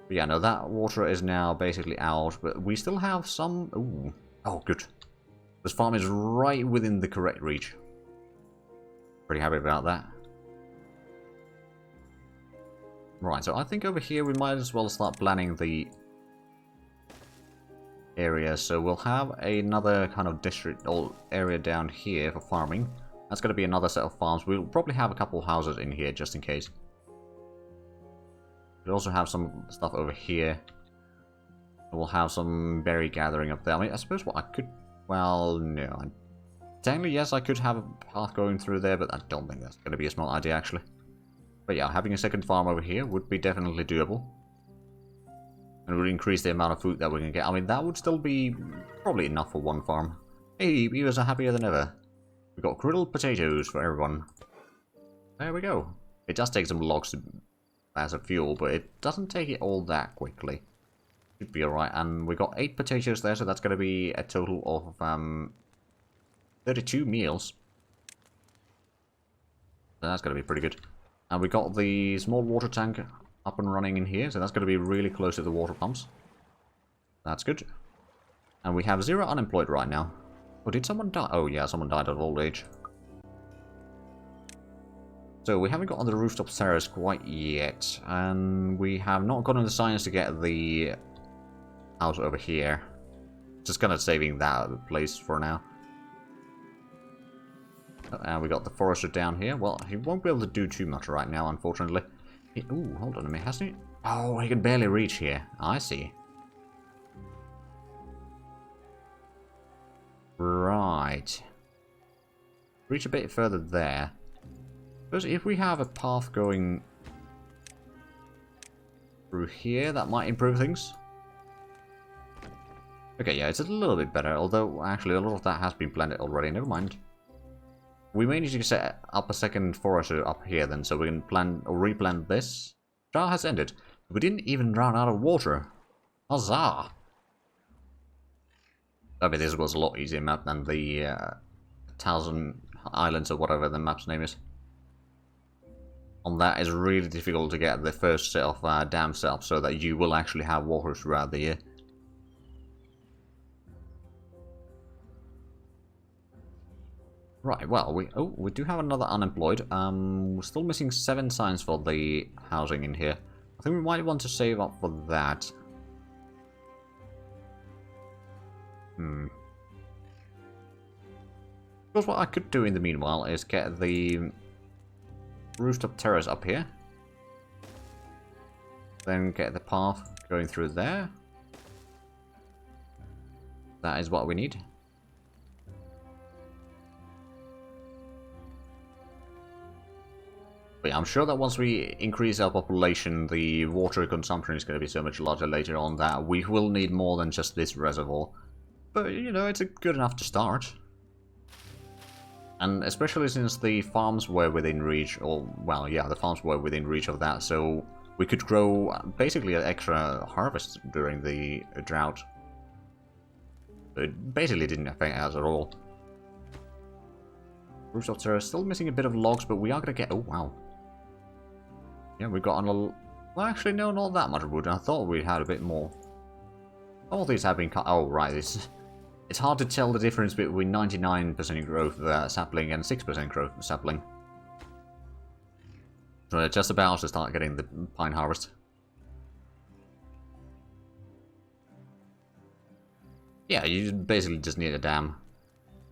But yeah, no, that water is now basically out, but we still have some... Ooh. Oh, good. This farm is right within the correct reach. Pretty happy about that. Right, so I think over here we might as well start planning the area. So we'll have another kind of district or area down here for farming. That's going to be another set of farms. We'll probably have a couple of houses in here just in case. We'll also have some stuff over here. We'll have some berry gathering up there. I mean, I suppose what I could... Well, no. Technically, yes, I could have a path going through there, but I don't think that's going to be a smart idea, actually. But yeah, having a second farm over here would be definitely doable. And it would increase the amount of food that we can get. I mean, that would still be probably enough for one farm. Hey, viewers are happier than ever. We've got grilled potatoes for everyone. There we go. It does take some logs as a fuel, but it doesn't take it all that quickly. Should be alright. And we got 8 potatoes there, so that's going to be a total of 32 meals. So that's going to be pretty good. And we got the small water tank up and running in here, so that's going to be really close to the water pumps. That's good. And we have 0 unemployed right now. Oh, did someone die? Oh yeah, someone died of old age. So we haven't got on the rooftop terrace quite yet. And we have not gotten the science to get the house over here. Just kind of saving that place for now. And we got the forester down here. Well, he won't be able to do too much right now, unfortunately. Ooh, hold on a minute, hasn't he? Oh, he can barely reach here. I see. Right. Reach a bit further there. Because if we have a path going through here, that might improve things. Okay, yeah, it's a little bit better. Although, actually, a lot of that has been planted already. Never mind. We may need to set up a second forester up here then, so we can plan or replant this. Drought has ended. We didn't even run out of water. Huzzah! I mean, this was a lot easier map than the 1,000 Islands or whatever the map's name is. On that, it's really difficult to get the first set of dams set up so that you will actually have water throughout the year. Right, well, we do have another unemployed. We're still missing 7 signs for the housing in here. I think we might want to save up for that. Because what I could do in the meanwhile is get the rooftop terrace up here. Then get the path going through there. That is what we need. But yeah, I'm sure that once we increase our population, the water consumption is going to be so much larger later on that we will need more than just this reservoir. But, you know, it's good enough to start. And especially since the farms were within reach, or, well, yeah, the farms were within reach of that, so we could grow basically an extra harvest during the drought. It basically didn't affect us at all. Rooftop terrace still missing a bit of logs, but we are going to get... Oh, wow. Yeah, we've got a little... Well, actually, no, not that much wood. I thought we had a bit more. All these have been cut... Oh, right. It's hard to tell the difference between 99% growth sapling and 6% growth sapling. So we're just about to start getting the pine harvest. Yeah, you basically just need a dam.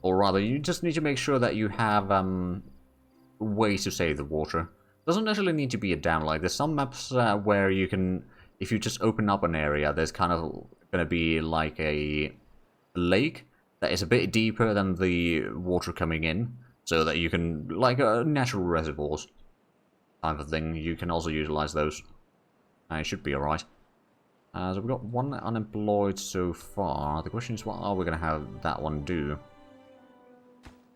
Or rather, you just need to make sure that you have ways to save the water. Doesn't necessarily need to be a dam. Like, there's some maps where you can, if you just open up an area, there's kind of going to be like a lake that is a bit deeper than the water coming in, so that you can, like natural reservoirs type of thing, you can also utilize those. And it should be alright. So we've got 1 unemployed so far. The question is, what are we going to have that one do?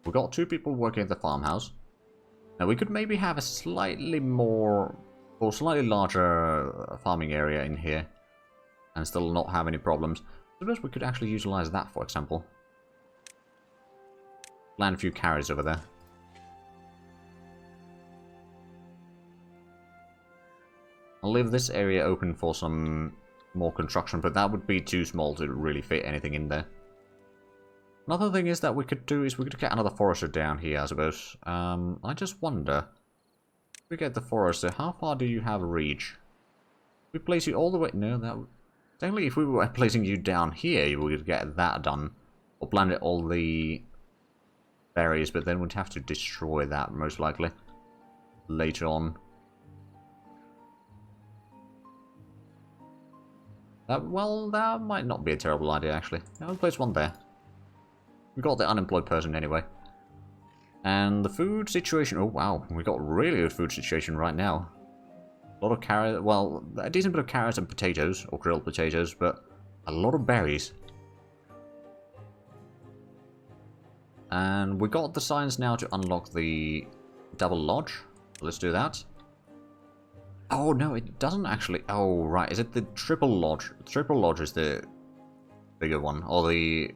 We've got 2 people working at the farmhouse. Now we could maybe have a slightly more, or slightly larger farming area in here. And still not have any problems. I suppose we could actually utilize that, for example. Plant a few carrots over there. I'll leave this area open for some more construction, but that would be too small to really fit anything in there. Another thing is that we could do is we could get another forester down here, I suppose. I just wonder, if we get the forester, how far do you have reach? If we place you all the way... No, that... Technically, if we were placing you down here, you would get that done. Or plant all the berries, but then we'd have to destroy that, most likely. Later on. Well, that might not be a terrible idea, actually. I'll place one there. We got the unemployed person anyway. And the food situation... Oh, wow. We got a really good food situation right now. A lot of carrots... Well, a decent bit of carrots and potatoes, or grilled potatoes, but a lot of berries. And we got the signs now to unlock the double lodge. Let's do that. Oh, no, it doesn't actually... Oh, right. Is it the triple lodge? Triple lodge is the bigger one. Or the...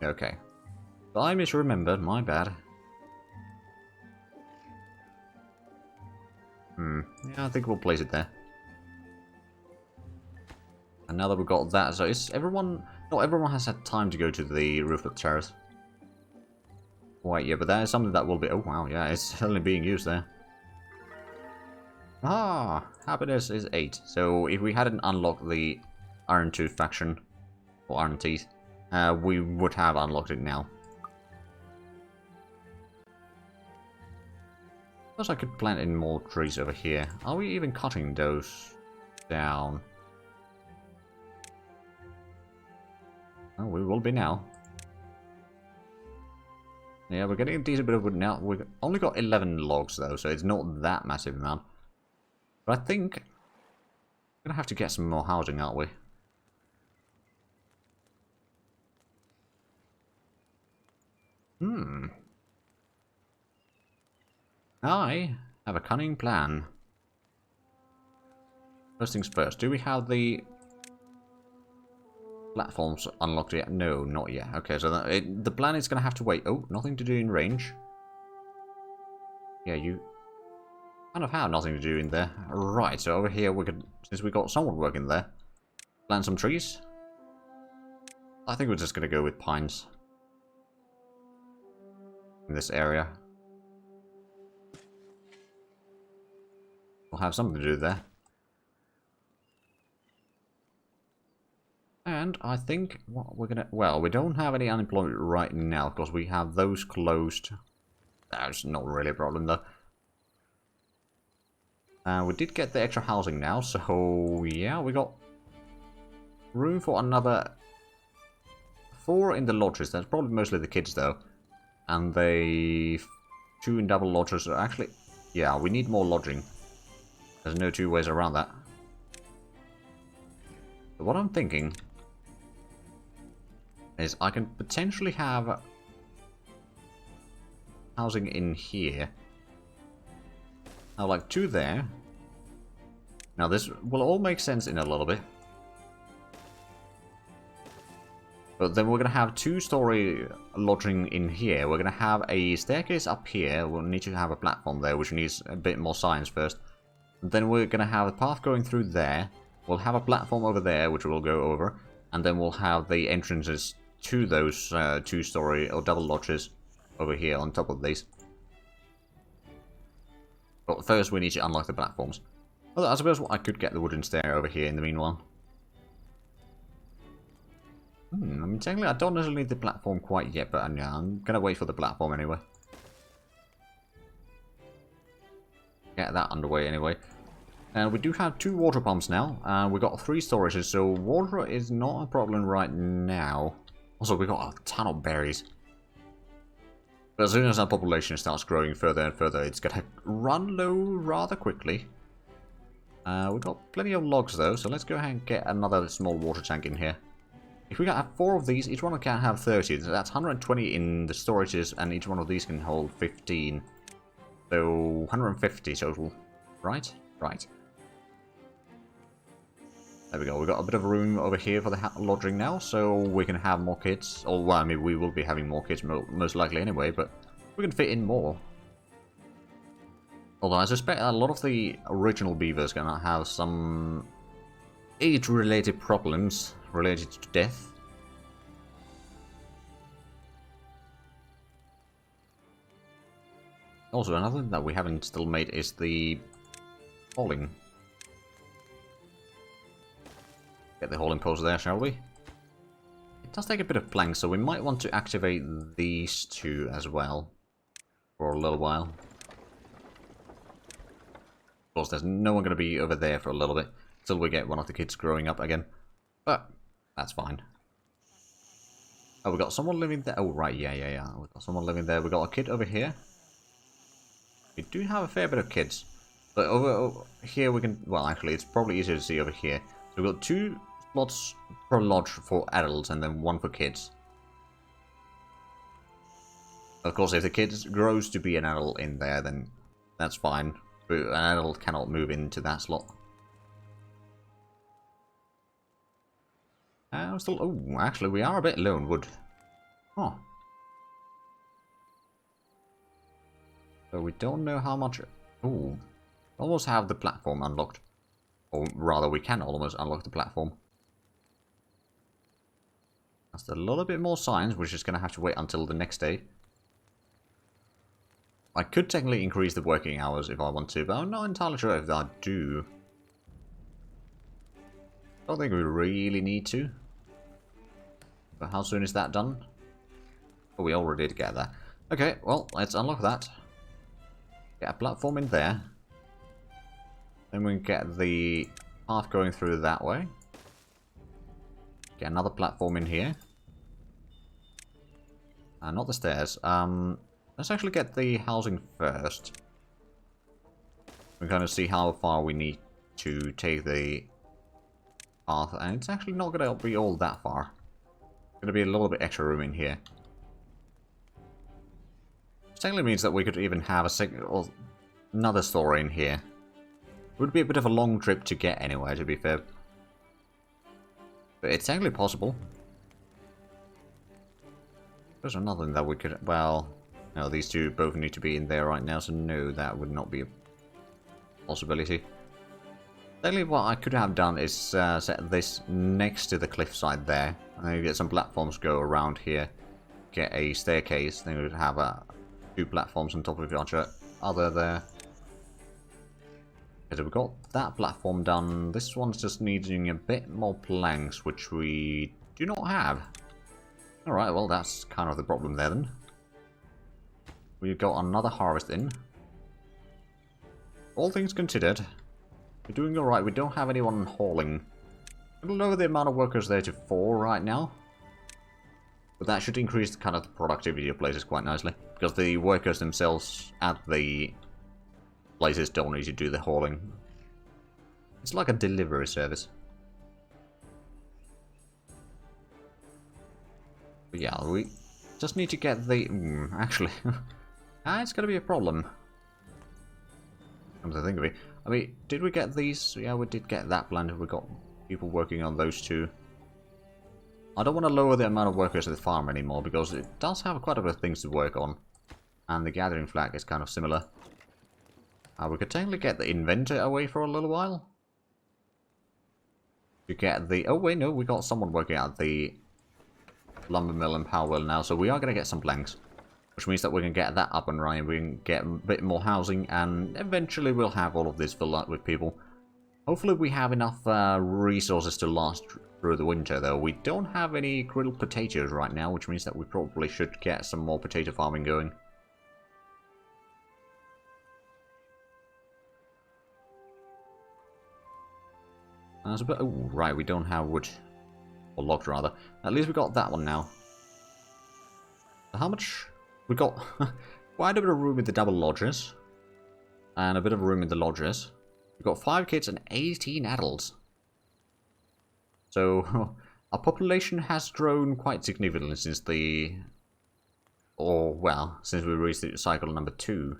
Okay. But I misremembered. My bad. Yeah, I think we'll place it there. And now that we've got that, so is everyone... Not everyone has had time to go to the rooftop terrace. Quite yet, but that is something that will be... Oh, wow, yeah, it's certainly being used there. Ah, happiness is 8. So if we hadn't unlocked the Iron Tooth faction, or Iron Teeth, we would have unlocked it now. Suppose I could plant in more trees over here. Are we even cutting those down? Oh, we will be now. Yeah, we're getting a decent bit of wood now. We've only got 11 logs though, so it's not that massive amount. But I think we're going to have to get some more housing, aren't we? I have a cunning plan. First things first, do we have the platforms unlocked yet? No, not yet. Okay, so the plan is going to have to wait. Oh, nothing to do in range. Yeah, you kind of have nothing to do in there. Right, so over here we could, since we got someone working there, plant some trees. I think we're just going to go with pines in this area. We'll have something to do there. And I think what we're gonna... Well, we don't have any unemployment right now, because we have those closed. That's not really a problem, though. We did get the extra housing now, so yeah, we got room for another 4 in the lodges. That's probably mostly the kids, though. And the 2 in double lodges are actually... Yeah, we need more lodging. There's no 2 ways around that. But what I'm thinking is I can potentially have housing in here. Now, like 2 there. Now, this will all make sense in a little bit. But then we're going to have 2-story lodging in here. We're going to have a staircase up here. We'll need to have a platform there, which needs a bit more signs first. Then we're going to have a path going through there. We'll have a platform over there, which we'll go over. And then we'll have the entrances to those 2-story or double lodges over here on top of these. But first we need to unlock the platforms. Well, I suppose I could get the wooden stair over here in the meanwhile. I mean, technically I don't necessarily need the platform quite yet, but yeah, I'm going to wait for the platform anyway. Get that underway anyway. And we do have 2 water pumps now. We've got 3 storages, so water is not a problem right now. Also, we've got a ton of berries. But as soon as our population starts growing further and further, it's going to run low rather quickly. We've got plenty of logs though, so let's go ahead and get another small water tank in here. If we have 4 of these, each one can have 30. So that's 120 in the storages, and each one of these can hold 15. So 150 total. Right? Right. There we go. We've got a bit of room over here for the lodging now, so we can have more kids. Or, well, I mean, we will be having more kids most likely anyway, but we can fit in more. Although I suspect a lot of the original beavers are going to have some age-related problems related to death. Also, another thing that we haven't still made is the hauling. Get the hauling post there, shall we? It does take a bit of planks, so we might want to activate these two as well for a little while. Of course, there's no one going to be over there for a little bit until we get one of the kids growing up again. But that's fine. Oh, we got someone living there. Oh, right, yeah. We got someone living there. We got a kid over here. We do have a fair bit of kids. But over here we can... Well, actually, it's probably easier to see over here. So we've got 2 slots per lodge for adults and then 1 for kids. Of course, if the kid grows to be an adult in there, then that's fine. But an adult cannot move into that slot. Still... Oh, actually, we are a bit low on wood. Oh. So we don't know how much... Ooh. Almost have the platform unlocked. Or rather, we can almost unlock the platform. That's a little bit more science, which is going to have to wait until the next day. I could technically increase the working hours if I want to, but I'm not entirely sure if I do. I don't think we really need to. But how soon is that done? Oh, we already did get that. Okay, well, let's unlock that. Get a platform in there. Then we can get the path going through that way. Get another platform in here. Not the stairs. Let's actually get the housing first. We kind of see how far we need to take the path. And it's actually not going to be all that far. It's going to be a little bit extra room in here. Which technically means that we could even have a second or another story in here. It would be a bit of a long trip to get anywhere, to be fair. But it's actually possible. There's another thing that we could... Well, no, these two both need to be in there right now, so no, that would not be a possibility. Technically, what I could have done is set this next to the cliffside there. And then get some platforms go around here. Get a staircase. Then we would have 2 platforms on top of each other there. Okay, so we got that platform done. This one's just needing a bit more planks, which we do not have. Alright, well that's kind of the problem there then. We've got another harvest in. All things considered, we're doing alright. We don't have anyone hauling. We'll lower the amount of workers there to 4 right now. But that should increase kind of the productivity of places quite nicely. Because the workers themselves at the places don't need to do the hauling. It's like a delivery service. But yeah, we just need to get the... actually, it's going to be a problem. Come to think of it. I mean, did we get these? Yeah, we did get that planned. We got people working on those 2. I don't want to lower the amount of workers at the farm anymore, because it does have quite a bit of things to work on. And the gathering flag is kind of similar. We could technically get the inventor away for a little while. To get the... Oh wait, no, we got someone working at the lumber mill and power well now, so we are going to get some planks. Which means that we can get that up and running, we can get a bit more housing, and eventually we'll have all of this filled up with people. Hopefully we have enough resources to last through the winter, though. We don't have any grilled potatoes right now, which means that we probably should get some more potato farming going. Oh, right, we don't have wood. Or logs, rather. At least we got that one now. How much? We got quite a bit of room in the double lodges. And a bit of room in the lodges. We've got 5 kids and 18 adults. So, our population has grown quite significantly since since we reached cycle number 2.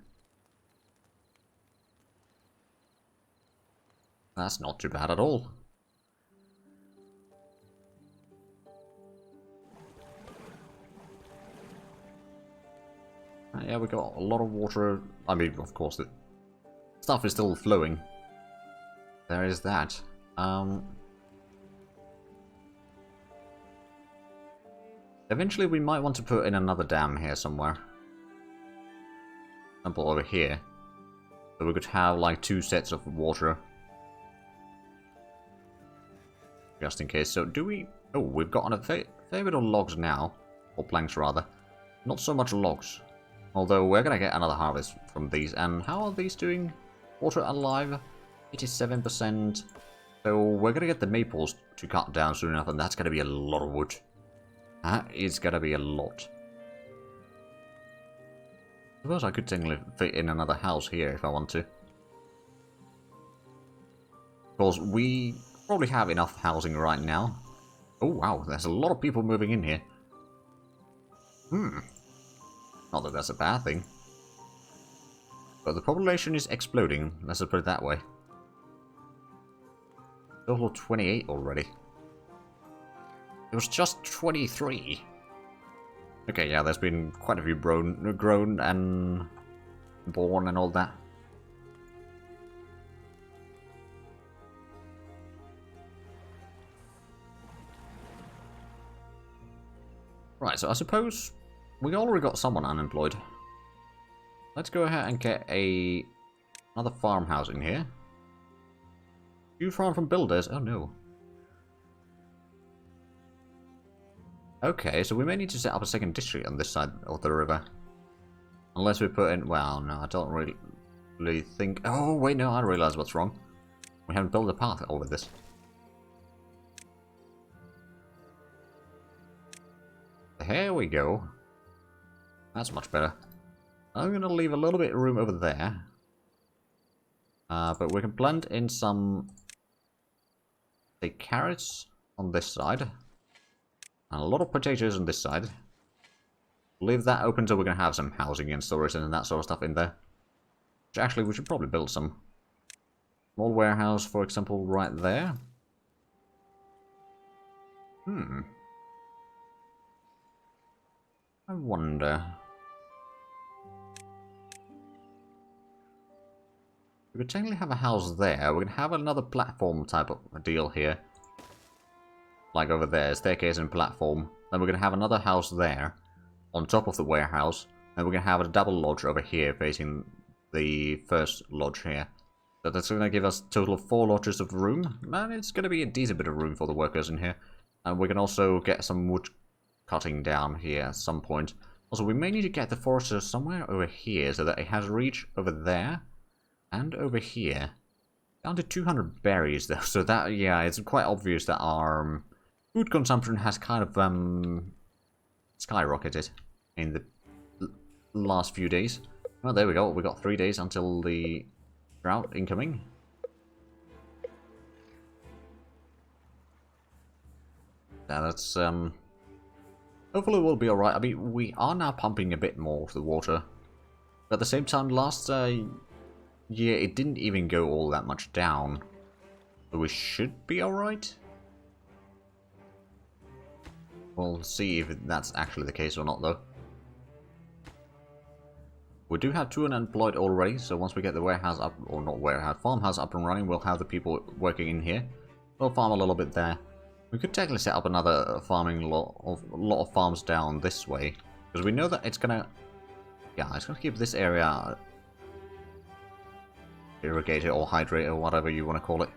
That's not too bad at all. Yeah, we got a lot of water. I mean, of course, the stuff is still flowing. There is that. Eventually, we might want to put in another dam here somewhere. For example, over here. So we could have like 2 sets of water. Just in case. So do we... Oh, we've got a fair bit of logs now. Or planks, rather. Not so much logs. Although we're going to get another harvest from these. And how are these doing? Water alive? 87%. So we're going to get the maples to cut down soon enough. And that's going to be a lot of wood. That is going to be a lot. I suppose I could technically fit in another house here if I want to. Of course, we probably have enough housing right now. Oh wow, there's a lot of people moving in here. Not that that's a bad thing. But the population is exploding, let's just put it that way. Total 28 already. It was just 23. Okay, yeah, there's been quite a few grown and born and all that. Right, so I suppose we already got someone unemployed. Let's go ahead and get another farmhouse in here. You farm from builders? Oh no. Okay, so we may need to set up a second district on this side of the river. Unless we put in... Well, no, I don't really think... Oh, wait, no, I realize what's wrong. We haven't built a path over this. Here we go. That's much better. I'm going to leave a little bit of room over there. But we can plant in some... say, carrots on this side. And a lot of potatoes on this side. Leave that open so we're going to have some housing and storage and that sort of stuff in there. Which actually we should probably build some. Small warehouse, for example, right there. I wonder. We could technically have a house there. We can have another platform type of deal here. Like over there, staircase and platform. Then we're going to have another house there, on top of the warehouse. And we're going to have a double lodge over here, facing the first lodge here. So that's going to give us a total of 4 lodges of room. And it's going to be a decent bit of room for the workers in here. And we can also get some wood cutting down here at some point. Also, we may need to get the forester somewhere over here, so that it has reach over there. And over here. Down to 200 berries, though. So that, yeah, it's quite obvious that our... food consumption has kind of skyrocketed in the last few days. Oh, there we go. We got 3 days until the drought incoming. Yeah, that's hopefully we'll be alright. I mean, we are now pumping a bit more of the water. But at the same time, last year it didn't even go all that much down. So we should be alright. We'll see if that's actually the case or not, though. We do have 2 unemployed already, so once we get the warehouse up, or not warehouse, farmhouse up and running, we'll have the people working in here. We'll farm a little bit there. We could technically set up another farming lot of farms down this way, because we know that it's gonna, yeah, it's gonna keep this area irrigated or hydrated or whatever you want to call it.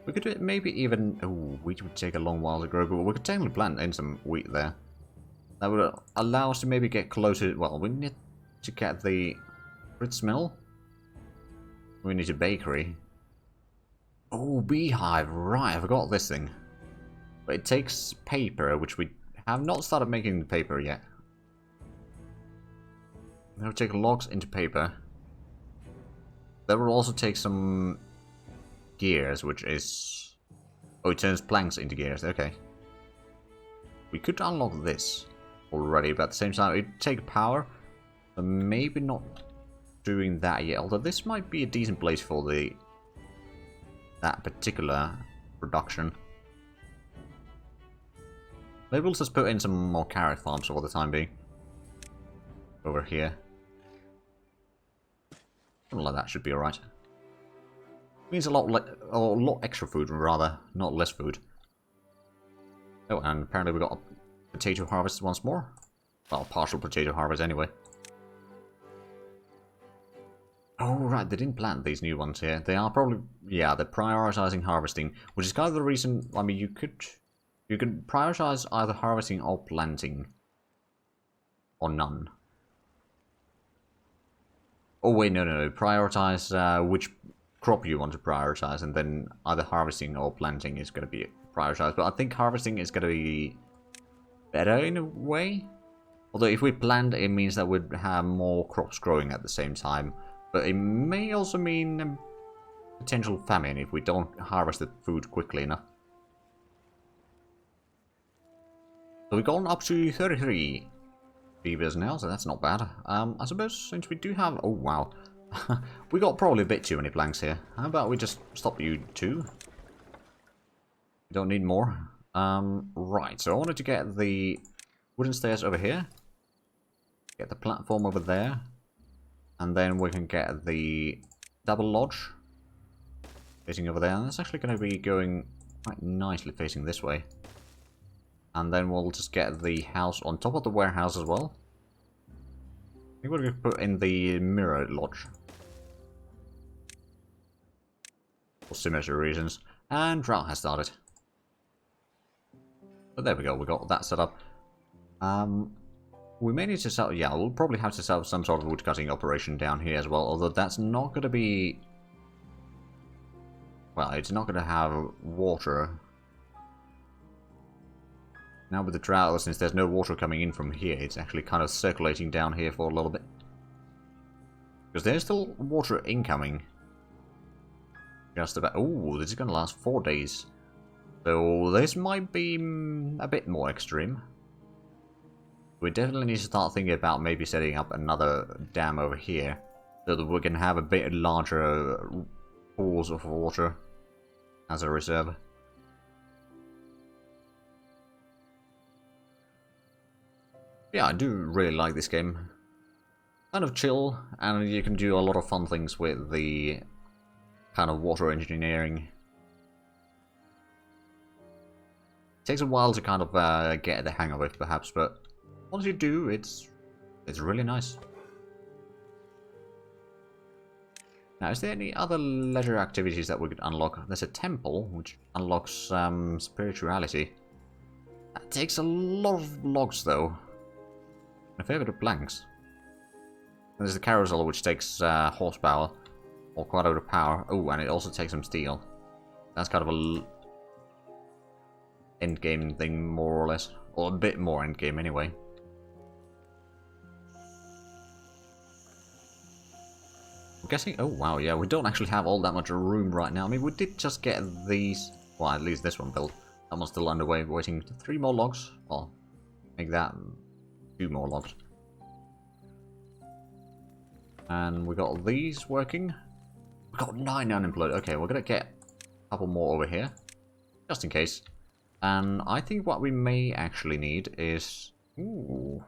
We could maybe even... Oh, wheat would take a long while to grow, but we could technically plant in some wheat there. That would allow us to maybe get closer... Well, we need to get the grits mill. We need a bakery. Oh, beehive, right, I forgot this thing. But it takes paper, which we have not started making the paper yet. That would take logs into paper. That will also take some... gears, which is... Oh, it turns planks into gears. Okay. We could unlock this already, but at the same time, it'd take power. But maybe not doing that yet. Although this might be a decent place for that particular production. Maybe we'll just put in some more carrot farms for the time being. Over here. Something like that should be alright. Means a lot extra food, rather, not less food. Oh, and apparently we got a potato harvest once more. Well, partial potato harvest anyway. Oh, right, they didn't plant these new ones here. They are probably, yeah, they're prioritizing harvesting, which is kind of the reason, I mean, you could prioritize either harvesting or planting. Or none. Oh, wait, no. Prioritize which crop you want to prioritize, and then either harvesting or planting is going to be prioritized. But I think harvesting is going to be better in a way. Although if we plant, it means that we'd have more crops growing at the same time. But it may also mean potential famine if we don't harvest the food quickly enough. So we've gone up to 33 beavers now, so that's not bad. I suppose since we do have... Oh, wow. We got probably a bit too many planks here. How about we just stop you two? We don't need more. Right, so I wanted to get the wooden stairs over here. Get the platform over there. And then we can get the double lodge facing over there. And that's actually going to be going quite nicely facing this way. And then we'll just get the house on top of the warehouse as well. I think we're going to put in the mirror lodge. For symmetry reasons. And drought has started. But there we go, we got that set up. We may need to set up, yeah, we'll probably have to set up some sort of woodcutting operation down here as well, although that's not going to be... Well, it's not going to have water. Now with the drought, since there's no water coming in from here, it's actually kind of circulating down here for a little bit. Because there's still water incoming. Just about... Oh, this is going to last 4 days. So this might be a bit more extreme. We definitely need to start thinking about maybe setting up another dam over here. So that we can have a bit larger pools of water as a reserve. Yeah, I do really like this game. Kind of chill, and you can do a lot of fun things with the kind of water engineering. It takes a while to kind of get the hang of it, perhaps, but once you do, it's really nice. Now, is there any other leisure activities that we could unlock? There's a temple, which unlocks spirituality. That takes a lot of logs, though. A fair bit of planks. And there's the carousel, which takes horsepower, or quite a bit of power. Oh, and it also takes some steel. That's kind of a endgame thing, more or less. Or a bit more endgame, anyway. I'm guessing... Oh, wow, yeah, we don't actually have all that much room right now. I mean, we did just get these... Well, at least this one built. That one's still underway, waiting 3 more logs. Well, make that 2 more logs. And we got these working. We got 9 unemployed. Okay, we're gonna get a couple more over here. Just in case. And I think what we may actually need is... Ooh.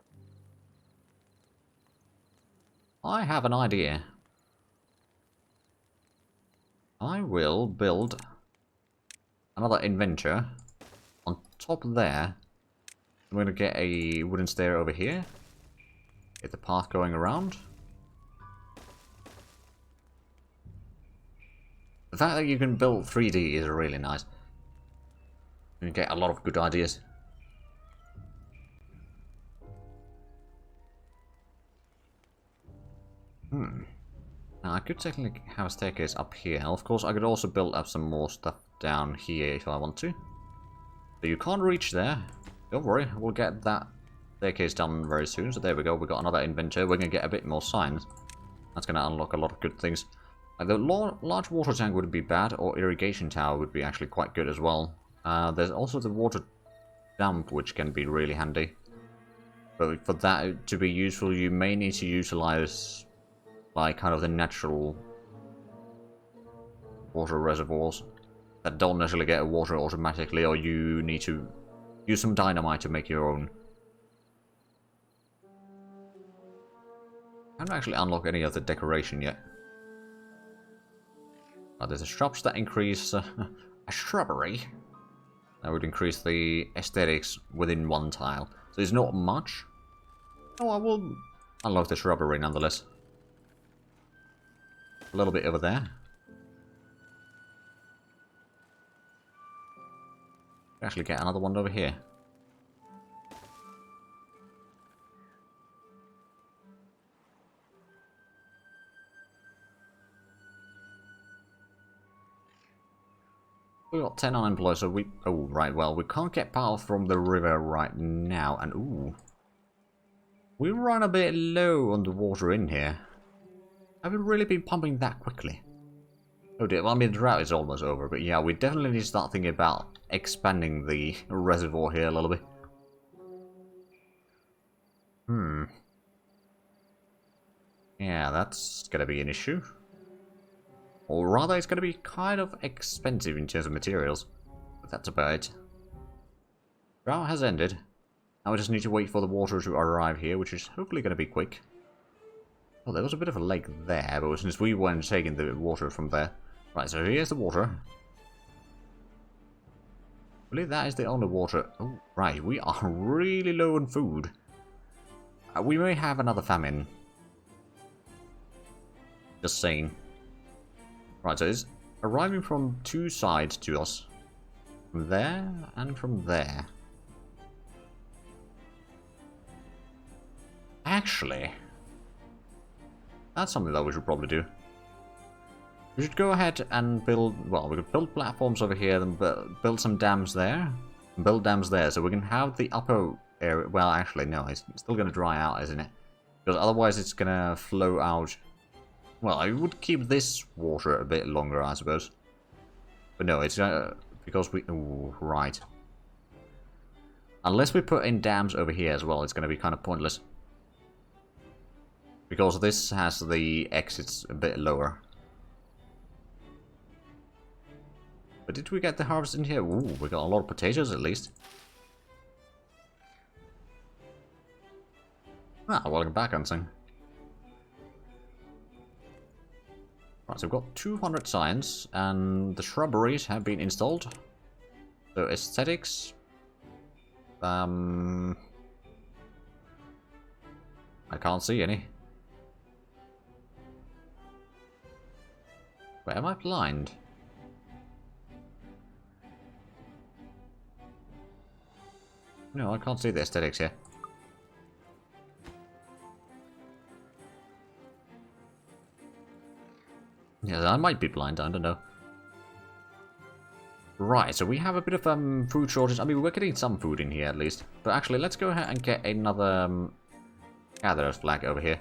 I have an idea. I will build another inventor on top there. I'm going to get a wooden stair over here. Get the path going around. The fact that you can build 3D is really nice. You can get a lot of good ideas. Now, I could technically have a staircase up here. Of course, I could also build up some more stuff down here if I want to. But you can't reach there. Don't worry, we'll get that staircase done very soon. So there we go, we got another inventor. We're going to get a bit more signs. That's going to unlock a lot of good things. Like the large water tank wouldn't be bad, or irrigation tower would be actually quite good as well. There's also the water dump, which can be really handy. But for that to be useful, you may need to utilize, like, kind of the natural water reservoirs that don't necessarily get water automatically, or you need to use some dynamite to make your own. I haven't actually unlocked any of the decoration yet. There's the shrubs that increase a shrubbery. That would increase the aesthetics within one tile. So it's not much. Oh, I will unlock the shrubbery nonetheless. A little bit over there. Actually get another one over here. We got 10 unemployed, so we... Oh, right, well, we can't get power from the river right now, and ooh. We run a bit low on the water in here. Have we really been pumping that quickly? Oh dear, well, I mean, the drought is almost over, but yeah, we definitely need to start thinking about expanding the reservoir here a little bit. Yeah, that's gonna be an issue. Or rather, it's gonna be kind of expensive in terms of materials. But that's about it. Drought has ended. Now we just need to wait for the water to arrive here, which is hopefully gonna be quick. Oh, there was a bit of a lake there, but since we weren't taking the water from there. Right, so here's the water. I believe that is the only water. Oh, right, we are really low on food. We may have another famine. Just saying. Right, so it's arriving from two sides to us. From there and from there. Actually, that's something that we should probably do. We should go ahead and build, well, we could build platforms over here, then build some dams there, and build dams there, so we can have the upper area. Well, actually, no, it's still going to dry out, isn't it? Because otherwise it's going to flow out. Well, I would keep this water a bit longer, I suppose. But no, it's because we... Ooh, right. Unless we put in dams over here as well, it's going to be kind of pointless. Because this has the exits a bit lower. But did we get the harvest in here? Ooh, we got a lot of potatoes at least. Ah, welcome back, Unsung. Right, so we've got 200 signs, and the shrubberies have been installed. So aesthetics... I can't see any. Wait, am I blind? No, I can't see the aesthetics here. Yeah, I might be blind, I don't know. Right, so we have a bit of food shortage. I mean, we're getting some food in here at least. But actually, let's go ahead and get another gatherer's flag over here.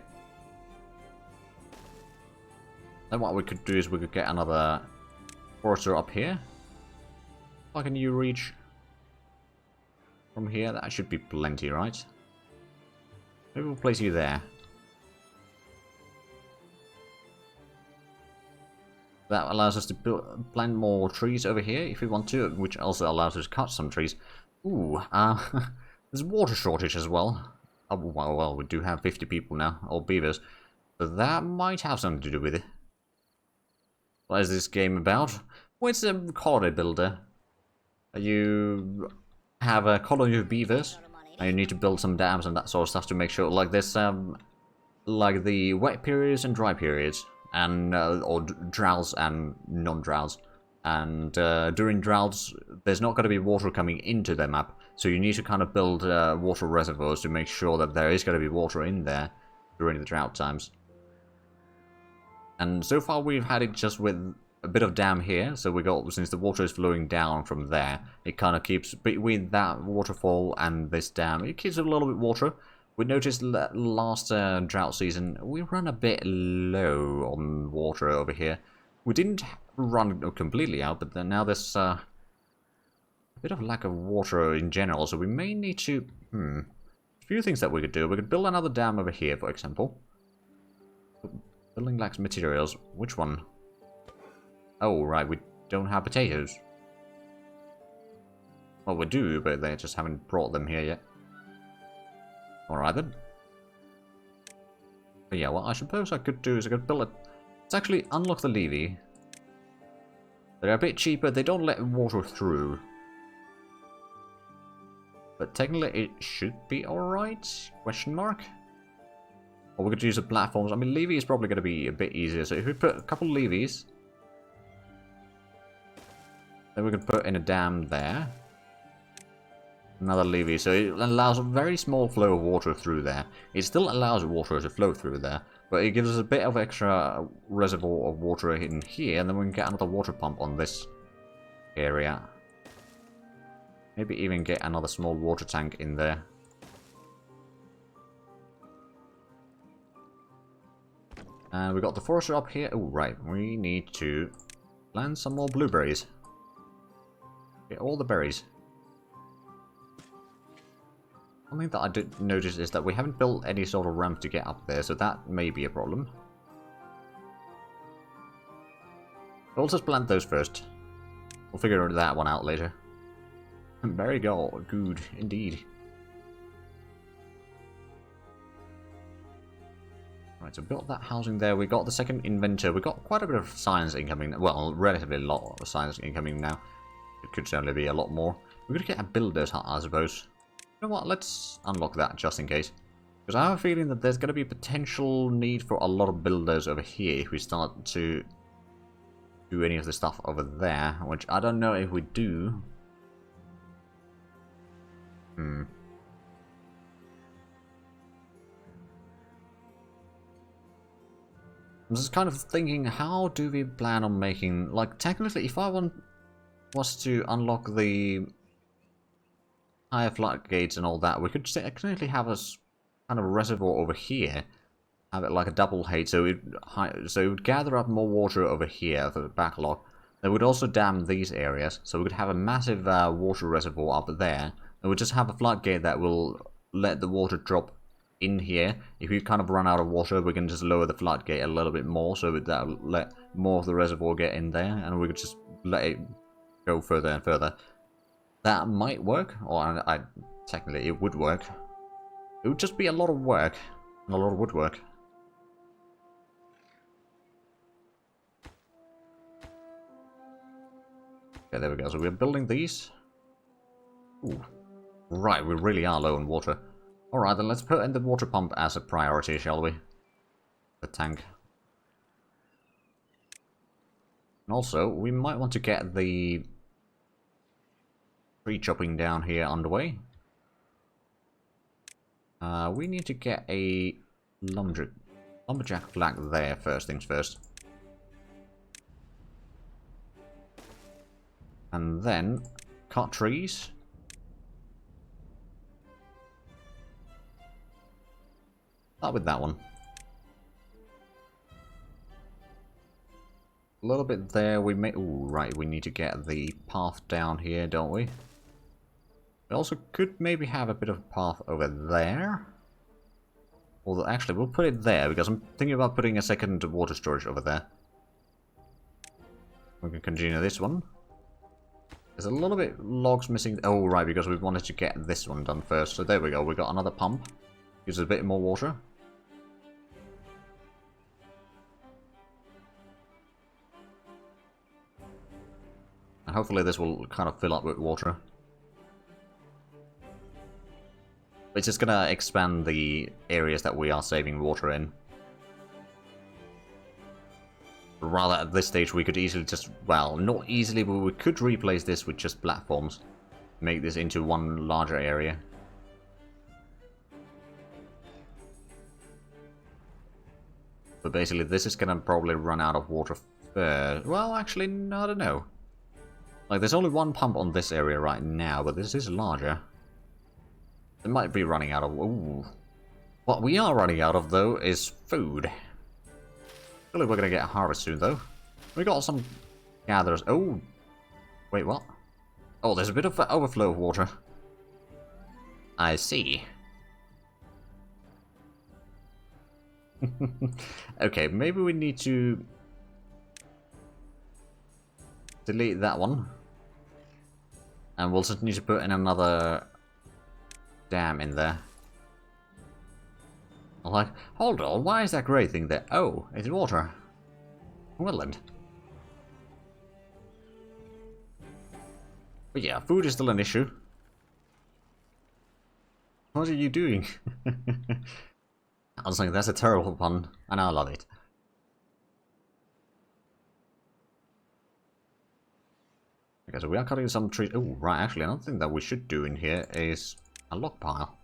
Then what we could do is we could get another forester up here. How can you reach from here? That should be plenty, right? Maybe we'll place you there. That allows us to plant more trees over here if we want to, which also allows us to cut some trees. Ooh, there's water shortage as well. Oh, well, we do have 50 people now, or beavers. So that might have something to do with it. What is this game about? Well, it's a colony builder. You have a colony of beavers, and you need to build some dams and that sort of stuff to make sure, like this, like the wet periods and dry periods. And or droughts and non-droughts, and during droughts there's not going to be water coming into the map, so you need to kind of build water reservoirs to make sure that there is going to be water in there during the drought times. And so far we've had it just with a bit of dam here, so we got, since the water is flowing down from there, it kind of keeps between that waterfall and this dam, it keeps a little bit water. We noticed last drought season, we ran a bit low on water over here. We didn't run completely out, but then now this a bit of lack of water in general, so we may need to... A few things that we could do. We could build another dam over here, for example. Building lacks materials. Which one? Oh, right, we don't have potatoes. Well, we do, but they just haven't brought them here yet. Alright then. But yeah, what I suppose I could do is I could build it. Let's actually unlock the levee. They're a bit cheaper, they don't let water through. But technically it should be alright? Question mark? Or we could use the platforms. I mean, levee is probably going to be a bit easier. So if we put a couple levees, then we could put in a dam there. Another levee. So it allows a very small flow of water through there. It still allows water to flow through there. But it gives us a bit of extra reservoir of water in here. And then we can get another water pump on this area. Maybe even get another small water tank in there. And we got the forester up here. Oh, right. We need to plant some more blueberries. Get all the berries. One thing that I did notice is that we haven't built any sort of ramp to get up there, so that may be a problem. We'll just plant those first. We'll figure that one out later. Very good, indeed. Right, so built that housing there. We got the second inventor. We got quite a bit of science incoming. Well, relatively a lot of science incoming now. It could certainly be a lot more. We're going to get a builder's hut, I suppose. You know what? Let's unlock that just in case. Because I have a feeling that there's going to be potential need for a lot of builders over here if we start to do any of the stuff over there. Which I don't know if we do. I'm just kind of thinking, how do we plan on making... Like, technically, if I was to unlock the higher floodgates and all that, we could technically have a kind of reservoir over here. Have it like a double height, so it would gather up more water over here for the backlog. They would also dam these areas, so we could have a massive water reservoir up there. And we'll just have a floodgate that will let the water drop in here. If we kind of run out of water, we can just lower the floodgate a little bit more, so that will let more of the reservoir get in there, and we could just let it go further and further. That might work, or technically it would work. It would just be a lot of work, and a lot of woodwork. Okay, there we go. So we're building these. Ooh. Right, we really are low on water. Alright, then let's put in the water pump as a priority, shall we? The tank. And also, we might want to get the tree chopping down here underway. We need to get a lumberjack flag there, first things first. And then, cut trees. Start with that one. A little bit there, we may... Ooh, right, we need to get the path down here, don't we? We also could maybe have a bit of a path over there. Although, actually, we'll put it there, because I'm thinking about putting a second water storage over there. We can continue this one. There's a little bit logs missing... Oh, right, because we wanted to get this one done first. So there we go, we got another pump. Gives us a bit more water. And hopefully this will kind of fill up with water. It's just going to expand the areas that we are saving water in. Rather, at this stage, we could easily just... Well, not easily, but we could replace this with just platforms. Make this into one larger area. But basically, this is going to probably run out of water first. Well, actually, I don't know. Like, there's only one pump on this area right now, but this is larger. It might be running out of... Ooh. What we are running out of, though, is food. Surely we're going to get a harvest soon, though. We got some gatherers. Oh! Wait, what? Oh, there's a bit of overflow of water. I see. Okay, maybe we need to delete that one. And we'll just need to put in another dam in there. I'm like, hold on, why is that grey thing there? Oh, it's water. Well then. But yeah, food is still an issue. What are you doing? I was like, that's a terrible pun, and I love it. Okay, so we are cutting some trees. Oh, right, actually, another thing that we should do in here is a log pile.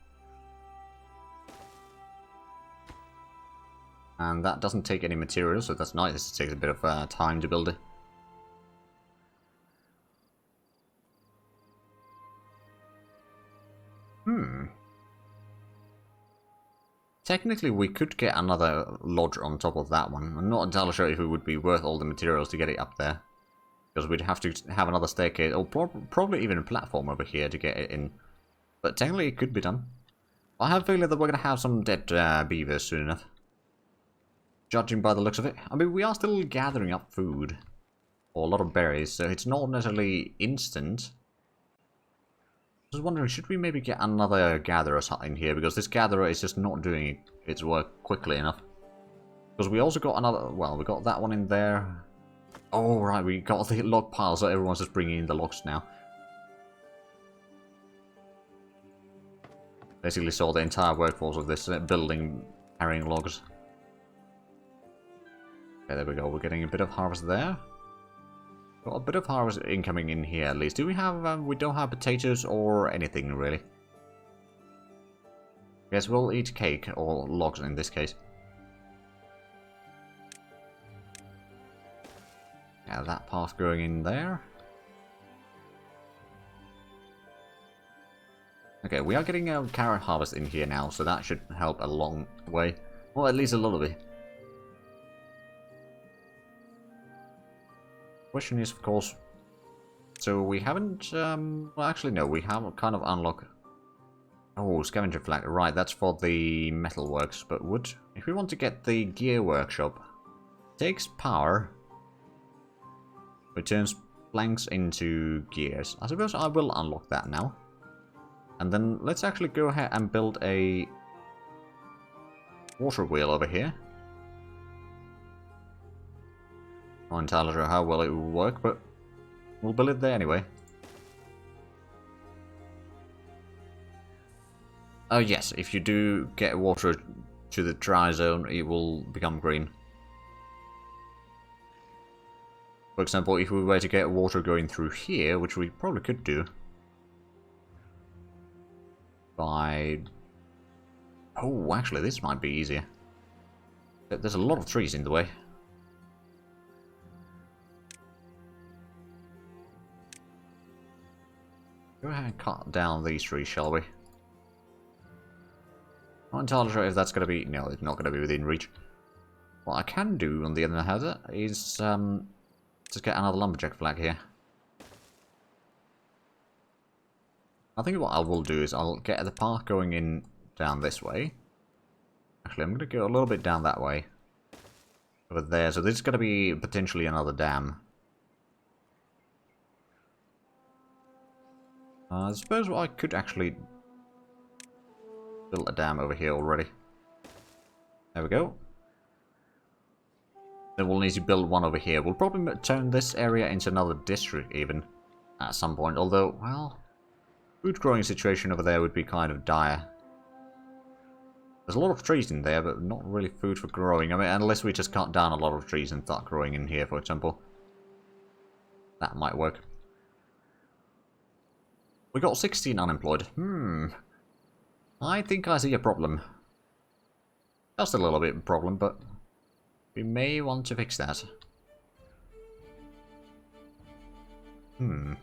And that doesn't take any materials, so that's nice. It takes a bit of time to build it. Technically, we could get another lodge on top of that one. I'm not entirely sure if it would be worth all the materials to get it up there. Because we'd have to have another staircase, or probably even a platform over here to get it in. But technically, it could be done. I have a feeling that we're going to have some dead beavers soon enough. Judging by the looks of it. I mean, we are still gathering up food. Or a lot of berries, so it's not necessarily instant. I was wondering, should we maybe get another gatherer in here? Because this gatherer is just not doing its work quickly enough. Because we also got another... Well, we got that one in there. Oh, right, we got the log pile, so everyone's just bringing in the logs now. Basically saw the entire workforce of this building carrying logs. Okay, there we go. We're getting a bit of harvest there. Got a bit of harvest incoming in here at least. Do we have... we don't have potatoes or anything, really. Guess we'll eat cake, or logs in this case. Yeah, that path going in there. Okay, we are getting a carrot harvest in here now, so that should help a long way. Well, at least a little bit. Question is, of course, so we haven't, well, actually, no, we have kind of unlocked. Oh, scavenger flag, right, that's for the metalworks, but if we want to get the gear workshop, takes power, it turns planks into gears. I suppose I will unlock that now. And then let's actually go ahead and build a water wheel over here. Not entirely sure how well it will work, but we'll build it there anyway. Oh yes, if you do get water to the dry zone, it will become green. For example, if we were to get water going through here, which we probably could do. By... Oh, actually, this might be easier. There's a lot of trees in the way. Go ahead and cut down these trees, shall we? Not entirely sure if that's going to be... No, it's not going to be within reach. What I can do, on the other hand, is just get another lumberjack flag here. I think what I will do is I'll get the path going in down this way. Actually, I'm going to go a little bit down that way. Over there, so this is going to be potentially another dam. I suppose I could actually build a dam over here already. There we go. Then we'll need to build one over here. We'll probably turn this area into another district even at some point. Although, well, food growing situation over there would be kind of dire. There's a lot of trees in there, but not really food for growing. I mean, unless we just cut down a lot of trees and start growing in here, for example. That might work. We got 16 unemployed. I think I see a problem. Just a little bit of a problem, but we may want to fix that. Now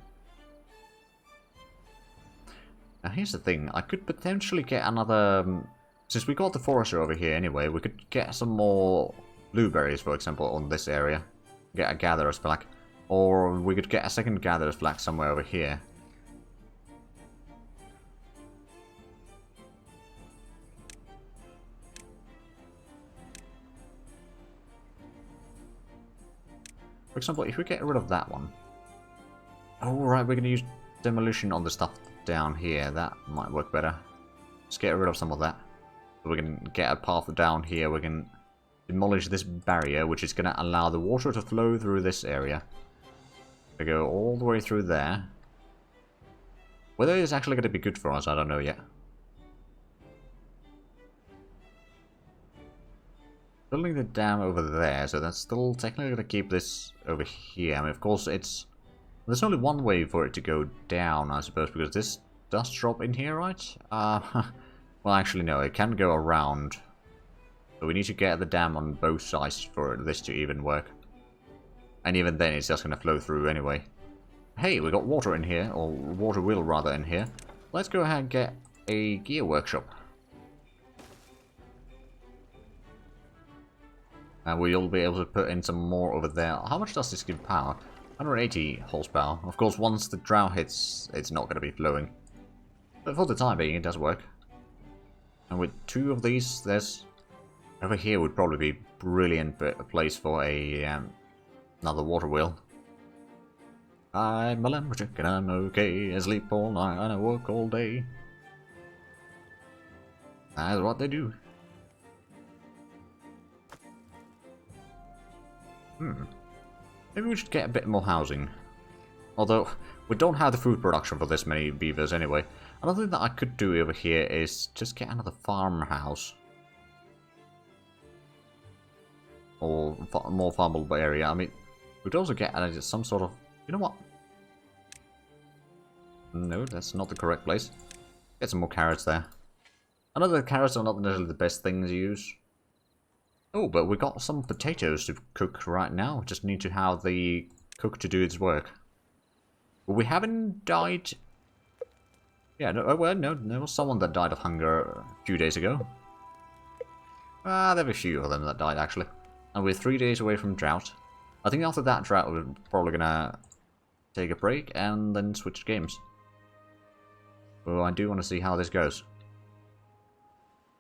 here's the thing. I could potentially get another... since we got the forester over here anyway, we could get some more blueberries, for example, on this area. Get a gatherer's flag. Or we could get a second gatherer's flag somewhere over here. For example, if we get rid of that one. Oh, right, we're going to use demolition on the stuff down here. That might work better. Let's get rid of some of that. So we can get a path down here. We can demolish this barrier, which is going to allow the water to flow through this area. We go all the way through there. Whether it's actually going to be good for us, I don't know yet. Building the dam over there, so that's still technically going to keep this over here. I mean, of course, there's only one way for it to go down, I suppose, because this does drop in here, right? Well, actually, no, it can go around. So we need to get the dam on both sides for this to even work. And even then, it's just going to flow through anyway. Hey, we got water in here, or water wheel rather in here. Let's go ahead and get a gear workshop. And we'll be able to put in some more over there. How much does this give power? 180 horsepower. Of course, once the drought hits, it's not going to be flowing. But for the time being, it does work. And with 2 of these, there's... Over here would probably be a brilliant place for a another water wheel. I'm a lumberjack and I'm okay. I sleep all night and I work all day. That's what they do. Maybe we should get a bit more housing. Although, we don't have the food production for this many beavers anyway. Another thing that I could do over here is just get another farmhouse. Or more farmable area. I mean, we'd also get some sort of... You know what? No, that's not the correct place. Get some more carrots there. I know the carrots are not necessarily the best thing to use. Oh, but we got some potatoes to cook right now. We just need to have the cook to do its work. But we haven't died... Yeah, no, well, no, there was someone that died of hunger a few days ago. There were a few of them that died, actually. And we're 3 days away from drought. I think after that drought, we're probably gonna take a break and then switch games. Well, I do want to see how this goes.